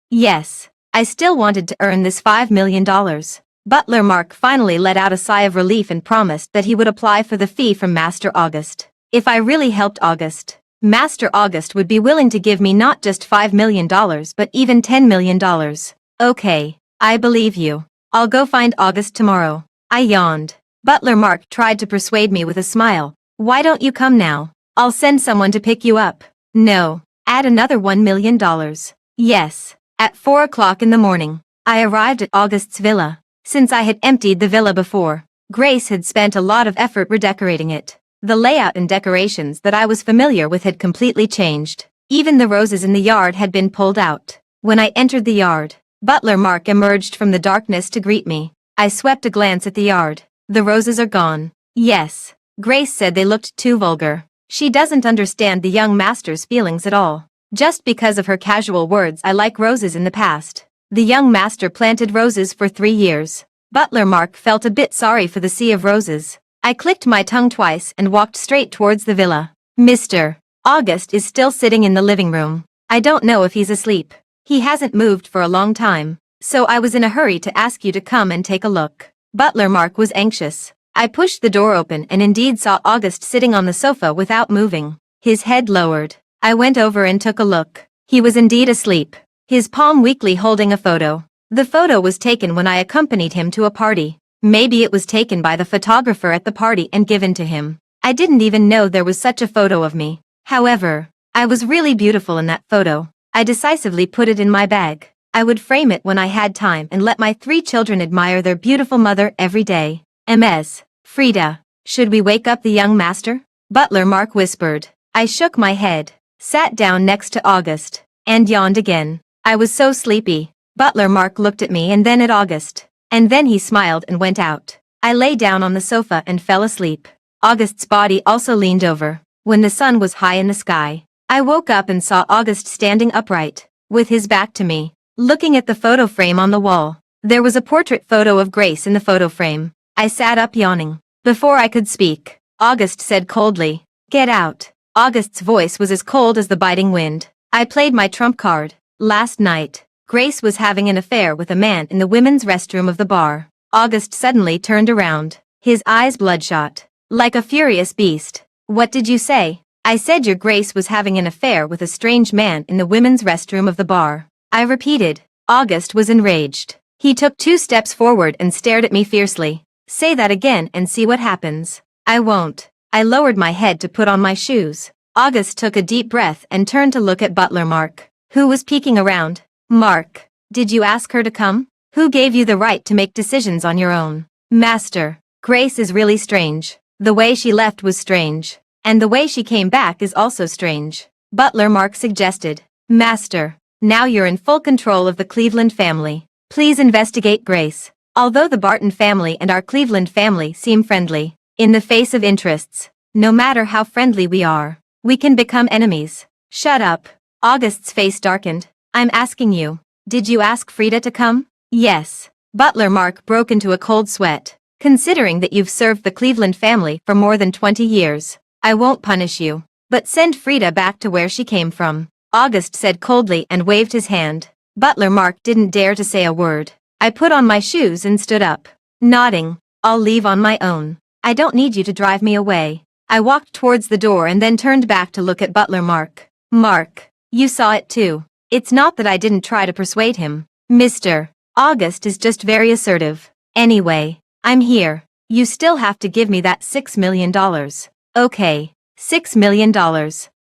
Yes, I still wanted to earn this $5 million. Butler Mark finally let out a sigh of relief and promised that he would apply for the fee from Master August. If I really helped August, Master August would be willing to give me not just $5 million but even $10 million. "Okay, I believe you. I'll go find August tomorrow." I yawned. Butler Mark tried to persuade me with a smile. "Why don't you come now? I'll send someone to pick you up." "No." "Add another $1 million. "Yes." At 4 o'clock in the morning, I arrived at August's villa. Since I had emptied the villa before, Grace had spent a lot of effort redecorating it. The layout and decorations that I was familiar with had completely changed. Even the roses in the yard had been pulled out. When I entered the yard, Butler Mark emerged from the darkness to greet me. I swept a glance at the yard. "The roses are gone." "Yes." Grace said they looked too vulgar. She doesn't understand the young master's feelings at all. Just because of her casual words, "I like roses" in the past. The young master planted roses for 3 years. Butler Mark felt a bit sorry for the sea of roses. I clicked my tongue twice and walked straight towards the villa. Mr. August is still sitting in the living room. I don't know if he's asleep. He hasn't moved for a long time, so I was in a hurry to ask you to come and take a look. Butler Mark was anxious. I pushed the door open and indeed saw August sitting on the sofa without moving, his head lowered. I went over and took a look. He was indeed asleep, his palm weakly holding a photo. The photo was taken when I accompanied him to a party. Maybe it was taken by the photographer at the party and given to him. I didn't even know there was such a photo of me. However, I was really beautiful in that photo. I decisively put it in my bag. I would frame it when I had time and let my 3 children admire their beautiful mother every day. Ms. Frida, should we wake up the young master? Butler Mark whispered. I shook my head, sat down next to August, and yawned again. I was so sleepy. Butler Mark looked at me and then at August. And then he smiled and went out. I lay down on the sofa and fell asleep. August's body also leaned over. When the sun was high in the sky, I woke up and saw August standing upright, with his back to me, looking at the photo frame on the wall. There was a portrait photo of Grace in the photo frame. I sat up yawning. Before I could speak, August said coldly, "Get out." August's voice was as cold as the biting wind. I played my trump card. Last night, Grace was having an affair with a man in the women's restroom of the bar. August suddenly turned around, his eyes bloodshot, like a furious beast. What did you say? I said your Grace was having an affair with a strange man in the women's restroom of the bar. I repeated. August was enraged. He took 2 steps forward and stared at me fiercely. Say that again and see what happens. I won't. I lowered my head to put on my shoes. August took a deep breath and turned to look at Butler Mark, who was peeking around. Mark, did you ask her to come? Who gave you the right to make decisions on your own? Master, Grace is really strange. The way she left was strange. And the way she came back is also strange. Butler Mark suggested. Master, now you're in full control of the Cleveland family. Please investigate Grace. Although the Barton family and our Cleveland family seem friendly, in the face of interests, no matter how friendly we are, we can become enemies. Shut up. August's face darkened. I'm asking you, did you ask Frida to come? Yes. Butler Mark broke into a cold sweat. Considering that you've served the Cleveland family for more than 20 years, I won't punish you, but send Frida back to where she came from. August said coldly and waved his hand. Butler Mark didn't dare to say a word. I put on my shoes and stood up, nodding. I'll leave on my own. I don't need you to drive me away. I walked towards the door and then turned back to look at Butler Mark. Mark, you saw it too. It's not that I didn't try to persuade him. Mr. August is just very assertive. Anyway, I'm here. You still have to give me that $6 million. Okay, $6 million.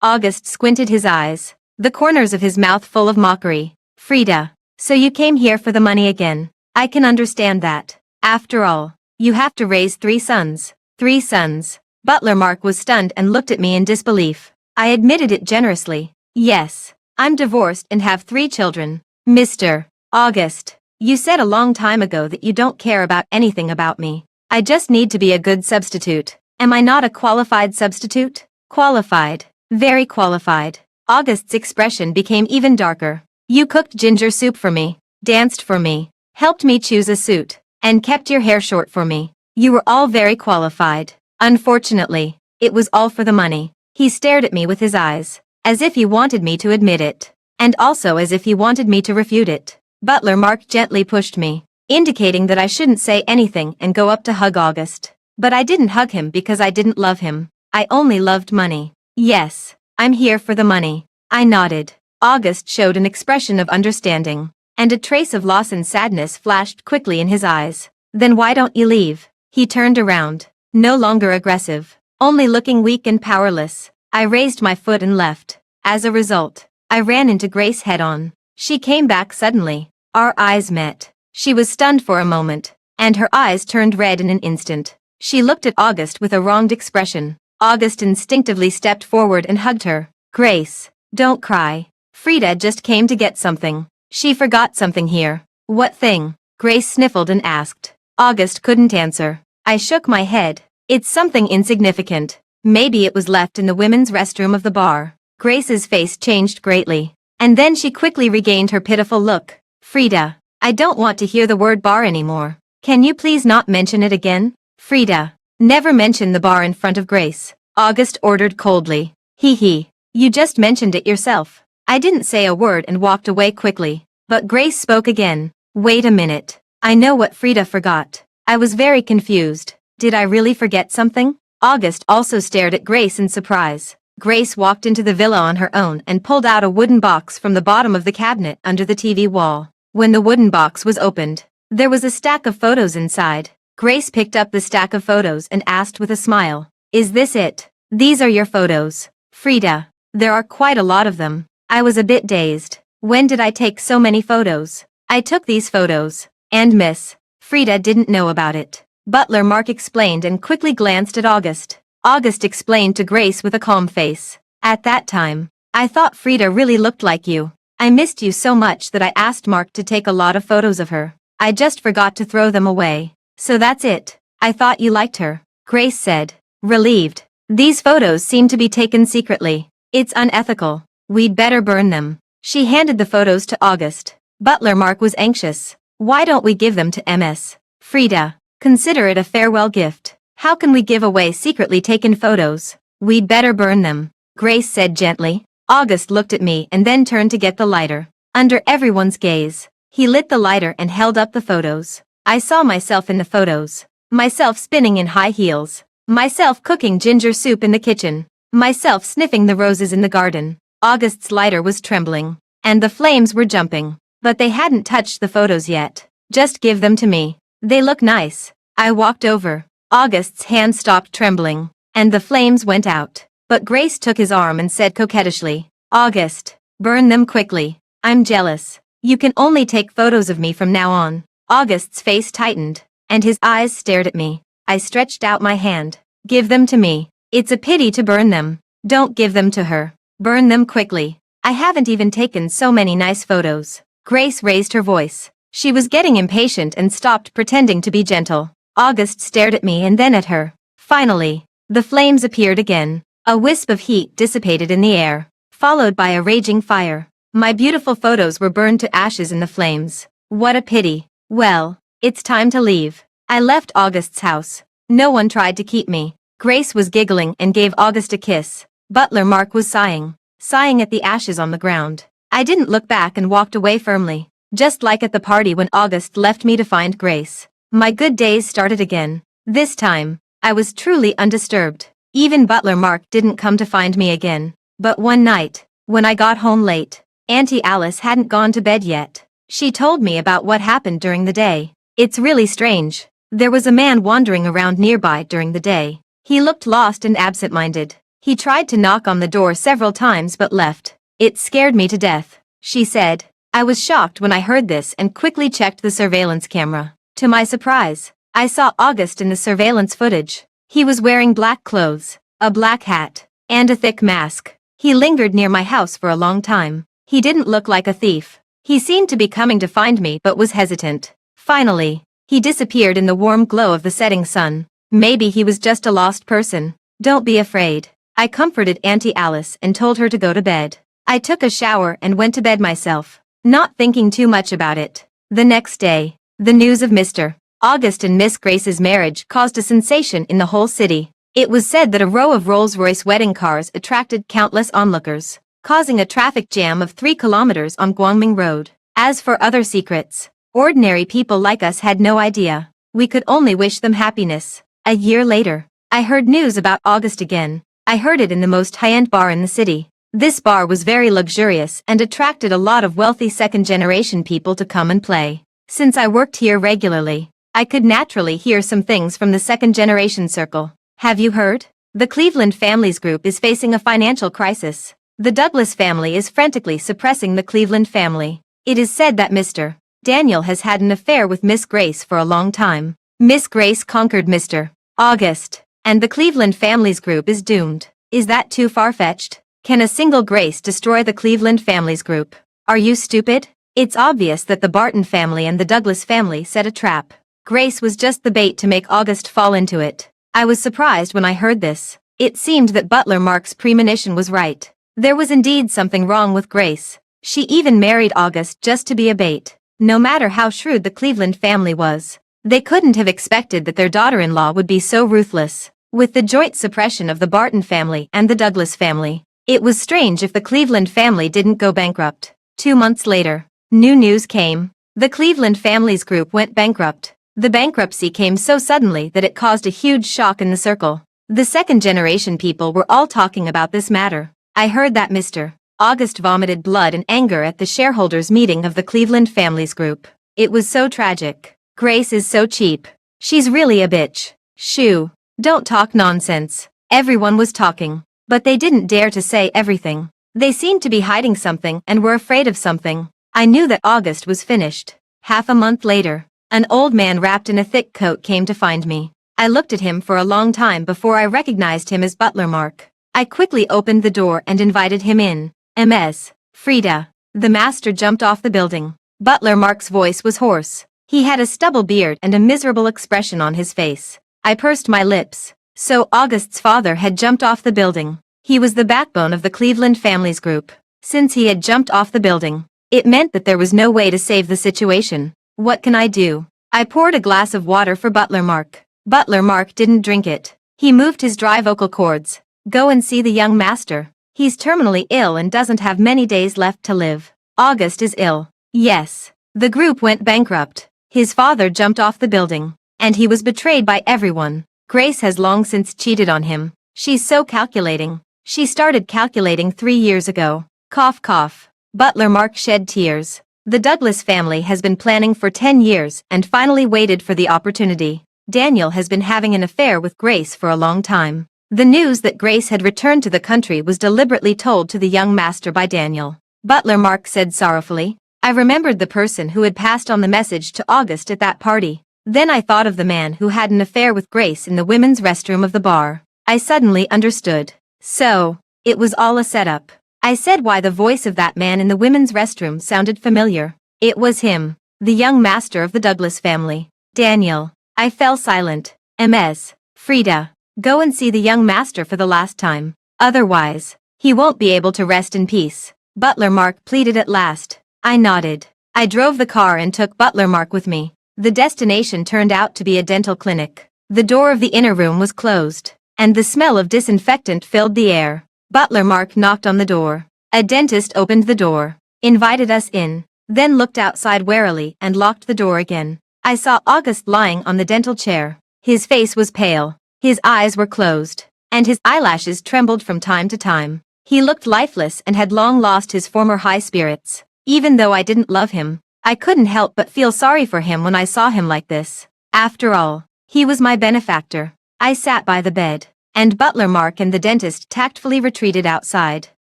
August squinted his eyes, the corners of his mouth full of mockery. Frida, so you came here for the money again. I can understand that. After all, you have to raise 3 sons. 3 sons. Butler Mark was stunned and looked at me in disbelief. I admitted it generously. Yes, I'm divorced and have 3 children. Mr. August, you said a long time ago that you don't care about anything about me. I just need to be a good substitute. Am I not a qualified substitute? Qualified. Very qualified. August's expression became even darker. You cooked ginger soup for me, danced for me, helped me choose a suit, and kept your hair short for me. You were all very qualified. Unfortunately, it was all for the money. He stared at me with his eyes, as if he wanted me to admit it, and also as if he wanted me to refute it. Butler Mark gently pushed me, indicating that I shouldn't say anything and go up to hug August. But I didn't hug him because I didn't love him. I only loved money. Yes, I'm here for the money. I nodded. August showed an expression of understanding, and a trace of loss and sadness flashed quickly in his eyes. Then why don't you leave? He turned around, no longer aggressive, only looking weak and powerless. I raised my foot and left. As a result, I ran into Grace head-on. She came back suddenly. Our eyes met. She was stunned for a moment, and her eyes turned red in an instant. She looked at August with a wronged expression. August instinctively stepped forward and hugged her. Grace, don't cry. Frida just came to get something. She forgot something here. What thing? Grace sniffled and asked. August couldn't answer. I shook my head. It's something insignificant. Maybe it was left in the women's restroom of the bar. Grace's face changed greatly, and then she quickly regained her pitiful look. Frida, I don't want to hear the word bar anymore. Can you please not mention it again? Frida, never mention the bar in front of Grace, August ordered coldly. Hee. You just mentioned it yourself. I didn't say a word and walked away quickly, but Grace spoke again. Wait a minute. I know what Frida forgot. I was very confused. Did I really forget something? August also stared at Grace in surprise. Grace walked into the villa on her own and pulled out a wooden box from the bottom of the cabinet under the TV wall. When the wooden box was opened, there was a stack of photos inside. Grace picked up the stack of photos and asked with a smile, Is this it? These are your photos, Frida. There are quite a lot of them. I was a bit dazed. When did I take so many photos? I took these photos. And Miss Frida didn't know about it. Butler Mark explained and quickly glanced at August. August explained to Grace with a calm face. At that time, I thought Frida really looked like you. I missed you so much that I asked Mark to take a lot of photos of her. I just forgot to throw them away. So that's it. I thought you liked her, Grace said, relieved. These photos seem to be taken secretly. It's unethical. We'd better burn them. She handed the photos to August. Butler Mark was anxious. Why don't we give them to Ms. Frida? Consider it a farewell gift. How can we give away secretly taken photos? We'd better burn them, Grace said gently. August looked at me and then turned to get the lighter. Under everyone's gaze, he lit the lighter and held up the photos. I saw myself in the photos. Myself spinning in high heels. Myself cooking ginger soup in the kitchen. Myself sniffing the roses in the garden. August's lighter was trembling. And the flames were jumping. But they hadn't touched the photos yet. Just give them to me. They look nice. I walked over. August's hand stopped trembling. And the flames went out. But Grace took his arm and said coquettishly, August, burn them quickly. I'm jealous. You can only take photos of me from now on. August's face tightened. And his eyes stared at me. I stretched out my hand. Give them to me. It's a pity to burn them. Don't give them to her. Burn them quickly. I haven't even taken so many nice photos. Grace raised her voice. She was getting impatient and stopped pretending to be gentle. August stared at me and then at her. Finally, the flames appeared again. A wisp of heat dissipated in the air, followed by a raging fire. My beautiful photos were burned to ashes in the flames. What a pity. Well, it's time to leave. I left August's house. No one tried to keep me. Grace was giggling and gave August a kiss. Butler Mark was sighing at the ashes on the ground. I didn't look back and walked away firmly, just like at the party when August left me to find Grace. My good days started again. This time, I was truly undisturbed. Even Butler Mark didn't come to find me again. But one night, when I got home late, Auntie Alice hadn't gone to bed yet. She told me about what happened during the day. It's really strange. There was a man wandering around nearby during the day. He looked lost and absent-minded. He tried to knock on the door several times but left. It scared me to death, she said. I was shocked when I heard this and quickly checked the surveillance camera. To my surprise, I saw August in the surveillance footage. He was wearing black clothes, a black hat, and a thick mask. He lingered near my house for a long time. He didn't look like a thief. He seemed to be coming to find me but was hesitant. Finally, he disappeared in the warm glow of the setting sun. Maybe he was just a lost person. Don't be afraid. I comforted Auntie Alice and told her to go to bed. I took a shower and went to bed myself, not thinking too much about it. The next day, the news of Mr. August and Miss Grace's marriage caused a sensation in the whole city. It was said that a row of Rolls-Royce wedding cars attracted countless onlookers, causing a traffic jam of 3 kilometers on Guangming Road. As for other secrets, ordinary people like us had no idea. We could only wish them happiness. A year later, I heard news about August again. I heard it in the most high-end bar in the city. This bar was very luxurious and attracted a lot of wealthy second-generation people to come and play. Since I worked here regularly, I could naturally hear some things from the second-generation circle. Have you heard? The Cleveland Families Group is facing a financial crisis. The Douglas family is frantically suppressing the Cleveland family. It is said that Mr. Daniel has had an affair with Miss Grace for a long time. Miss Grace conquered Mr. August, and the Cleveland Families Group is doomed. Is that too far-fetched? Can a single Grace destroy the Cleveland Families Group? Are you stupid? It's obvious that the Barton family and the Douglas family set a trap. Grace was just the bait to make August fall into it. I was surprised when I heard this. It seemed that Butler Mark's premonition was right. There was indeed something wrong with Grace. She even married August just to be a bait. No matter how shrewd the Cleveland family was, they couldn't have expected that their daughter-in-law would be so ruthless. With the joint suppression of the Barton family and the Douglas family, it was strange if the Cleveland family didn't go bankrupt. 2 months later, new news came. The Cleveland Families Group went bankrupt. The bankruptcy came so suddenly that it caused a huge shock in the circle. The second-generation people were all talking about this matter. I heard that Mr. August vomited blood and anger at the shareholders' meeting of the Cleveland Families Group. It was so tragic. Grace is so cheap. She's really a bitch. Shoo. Don't talk nonsense. Everyone was talking, but they didn't dare to say everything. They seemed to be hiding something and were afraid of something. I knew that August was finished. Half a month later, an old man wrapped in a thick coat came to find me. I looked at him for a long time before I recognized him as Butler Mark. I quickly opened the door and invited him in. Ms. Frida. The master jumped off the building. Butler Mark's voice was hoarse. He had a stubble beard and a miserable expression on his face. I pursed my lips. So August's father had jumped off the building. He was the backbone of the Cleveland Families Group. Since he had jumped off the building, it meant that there was no way to save the situation. What can I do? I poured a glass of water for Butler Mark. Butler Mark didn't drink it. He moved his dry vocal cords. Go and see the young master. He's terminally ill and doesn't have many days left to live. August is ill. Yes. The group went bankrupt. His father jumped off the building. And he was betrayed by everyone. Grace has long since cheated on him. She's so calculating. She started calculating 3 years ago. Cough cough. Butler Mark shed tears. The Douglas family has been planning for 10 years and finally waited for the opportunity. Daniel has been having an affair with Grace for a long time. The news that Grace had returned to the country was deliberately told to the young master by Daniel. Butler Mark said sorrowfully. I remembered the person who had passed on the message to August at that party. Then I thought of the man who had an affair with Grace in the women's restroom of the bar. I suddenly understood. So, it was all a setup. I said why the voice of that man in the women's restroom sounded familiar. It was him, the young master of the Douglas family. Daniel. I fell silent. Ms. Frida. Go and see the young master for the last time. Otherwise, he won't be able to rest in peace. Butler Mark pleaded at last. I nodded. I drove the car and took Butler Mark with me. The destination turned out to be a dental clinic. The door of the inner room was closed, and the smell of disinfectant filled the air. Butler Mark knocked on the door. A dentist opened the door, invited us in, then looked outside warily and locked the door again. I saw August lying on the dental chair. His face was pale, his eyes were closed, and his eyelashes trembled from time to time. He looked lifeless and had long lost his former high spirits. Even though I didn't love him, I couldn't help but feel sorry for him when I saw him like this. After all, he was my benefactor. I sat by the bed, and Butler Mark and the dentist tactfully retreated outside.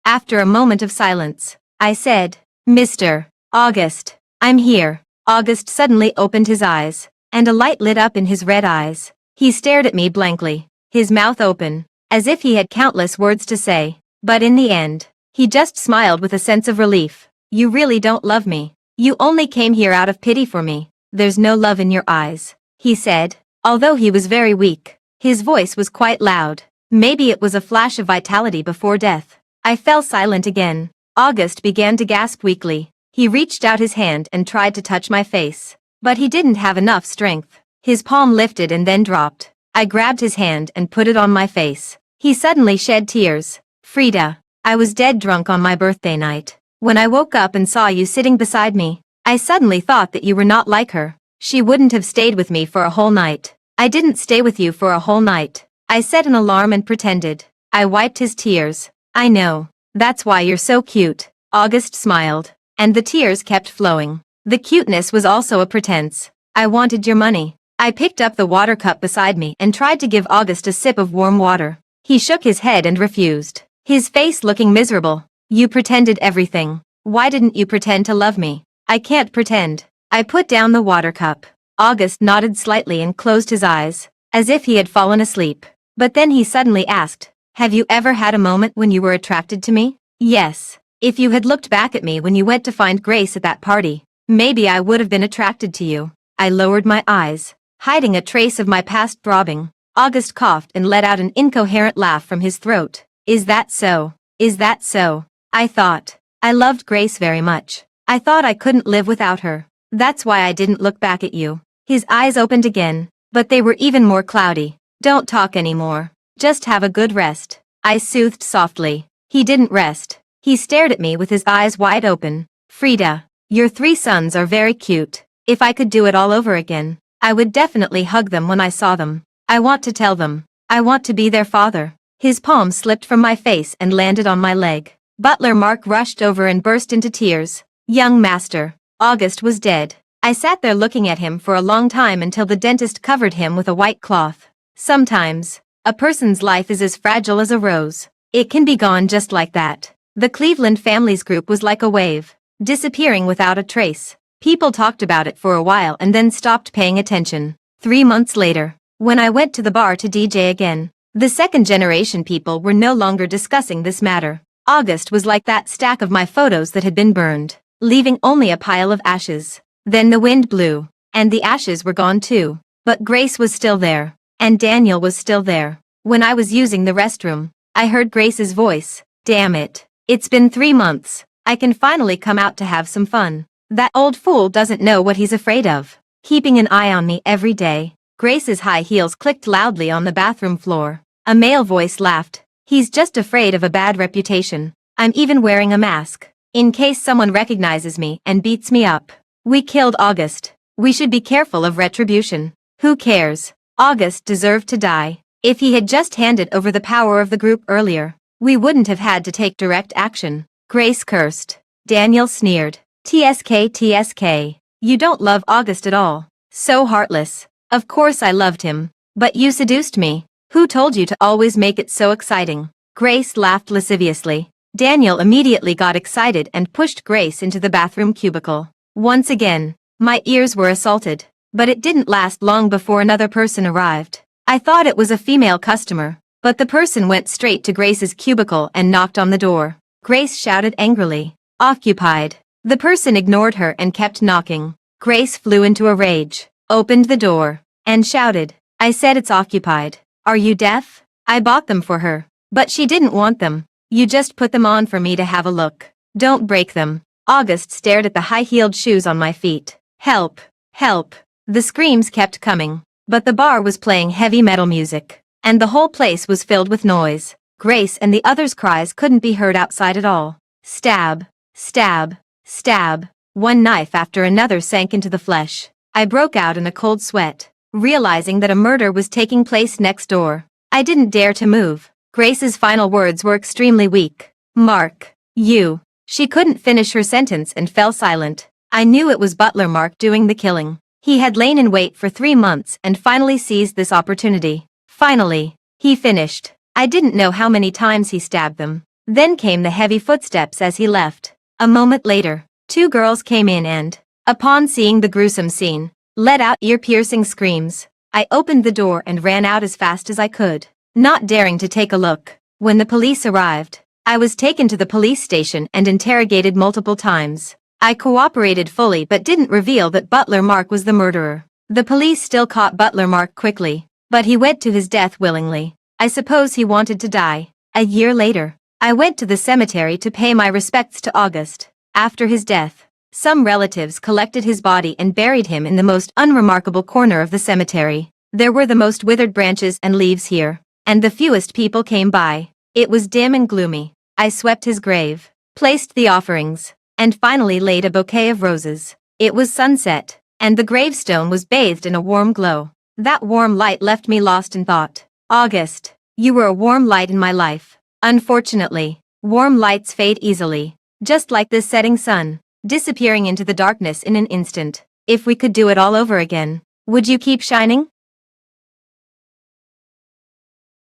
After a moment of silence, I said, Mr. August, I'm here. August suddenly opened his eyes, and a light lit up in his red eyes. He stared at me blankly, his mouth open, as if he had countless words to say. But in the end, he just smiled with a sense of relief. You really don't love me. You only came here out of pity for me. There's no love in your eyes, he said. Although he was very weak, his voice was quite loud. Maybe it was a flash of vitality before death. I fell silent again. August began to gasp weakly. He reached out his hand and tried to touch my face. But he didn't have enough strength. His palm lifted and then dropped. I grabbed his hand and put it on my face. He suddenly shed tears. Frida, I was dead drunk on my birthday night. When I woke up and saw you sitting beside me, I suddenly thought that you were not like her. She wouldn't have stayed with me for a whole night. I didn't stay with you for a whole night. I set an alarm and pretended. I wiped his tears. I know. That's why you're so cute. August smiled, and the tears kept flowing. The cuteness was also a pretense. I wanted your money. I picked up the water cup beside me and tried to give August a sip of warm water. He shook his head and refused, his face looking miserable. You pretended everything. Why didn't you pretend to love me? I can't pretend. I put down the water cup. August nodded slightly and closed his eyes, as if he had fallen asleep. But then he suddenly asked, have you ever had a moment when you were attracted to me? Yes. If you had looked back at me when you went to find Grace at that party, maybe I would have been attracted to you. I lowered my eyes, hiding a trace of my past throbbing. August coughed and let out an incoherent laugh from his throat. Is that so? Is that so? I thought. I loved Grace very much. I thought I couldn't live without her. That's why I didn't look back at you. His eyes opened again, but they were even more cloudy. Don't talk anymore. Just have a good rest. I soothed softly. He didn't rest. He stared at me with his eyes wide open. Frida, your 3 sons are very cute. If I could do it all over again, I would definitely hug them when I saw them. I want to tell them. I want to be their father. His palm slipped from my face and landed on my leg. Butler Mark rushed over and burst into tears. Young master, August was dead. I sat there looking at him for a long time until the dentist covered him with a white cloth. Sometimes, a person's life is as fragile as a rose. It can be gone just like that. The Cleveland families group was like a wave, disappearing without a trace. People talked about it for a while and then stopped paying attention. 3 months later, when I went to the bar to DJ again, the second-generation people were no longer discussing this matter. August was like that stack of my photos that had been burned, leaving only a pile of ashes. Then the wind blew, and the ashes were gone too. But Grace was still there, and Daniel was still there. When I was using the restroom, I heard Grace's voice. Damn it. It's been 3 months. I can finally come out to have some fun. That old fool doesn't know what he's afraid of. Keeping an eye on me every day. Grace's high heels clicked loudly on the bathroom floor. A male voice laughed. He's just afraid of a bad reputation. I'm even wearing a mask, in case someone recognizes me and beats me up. We killed August. We should be careful of retribution. Who cares? August deserved to die. If he had just handed over the power of the group earlier, we wouldn't have had to take direct action. Grace cursed. Daniel sneered. TSK TSK. You don't love August at all. So heartless. Of course I loved him. But you seduced me. Who told you to always make it so exciting? Grace laughed lasciviously. Daniel immediately got excited and pushed Grace into the bathroom cubicle. Once again, my ears were assaulted. But it didn't last long before another person arrived. I thought it was a female customer, but the person went straight to Grace's cubicle and knocked on the door. Grace shouted angrily. Occupied. The person ignored her and kept knocking. Grace flew into a rage, opened the door, and shouted, I said it's occupied. Are you deaf? I bought them for her. But she didn't want them. You just put them on for me to have a look. Don't break them. August stared at the high-heeled shoes on my feet. Help! Help! The screams kept coming. But the bar was playing heavy metal music, and the whole place was filled with noise. Grace and the others' cries couldn't be heard outside at all. Stab! Stab! Stab! One knife after another sank into the flesh. I broke out in a cold sweat, realizing that a murder was taking place next door. I didn't dare to move. Grace's final words were extremely weak. Mark. You. She couldn't finish her sentence and fell silent. I knew it was Butler Mark doing the killing. He had lain in wait for 3 months and finally seized this opportunity. Finally, he finished. I didn't know how many times he stabbed them. Then came the heavy footsteps as he left. A moment later, 2 girls came in and, upon seeing the gruesome scene, let out ear-piercing screams. I opened the door and ran out as fast as I could, not daring to take a look. When the police arrived, I was taken to the police station and interrogated multiple times. I cooperated fully but didn't reveal that Butler Mark was the murderer. The police still caught Butler Mark quickly, but he went to his death willingly. I suppose he wanted to die. A year later, I went to the cemetery to pay my respects to August. After his death, some relatives collected his body and buried him in the most unremarkable corner of the cemetery. There were the most withered branches and leaves here, and the fewest people came by. It was dim and gloomy. I swept his grave, placed the offerings, and finally laid a bouquet of roses. It was sunset, and the gravestone was bathed in a warm glow. That warm light left me lost in thought. August, you were a warm light in my life. Unfortunately, warm lights fade easily, just like this setting sun, disappearing into the darkness in an instant. If we could do it all over again, would you keep shining?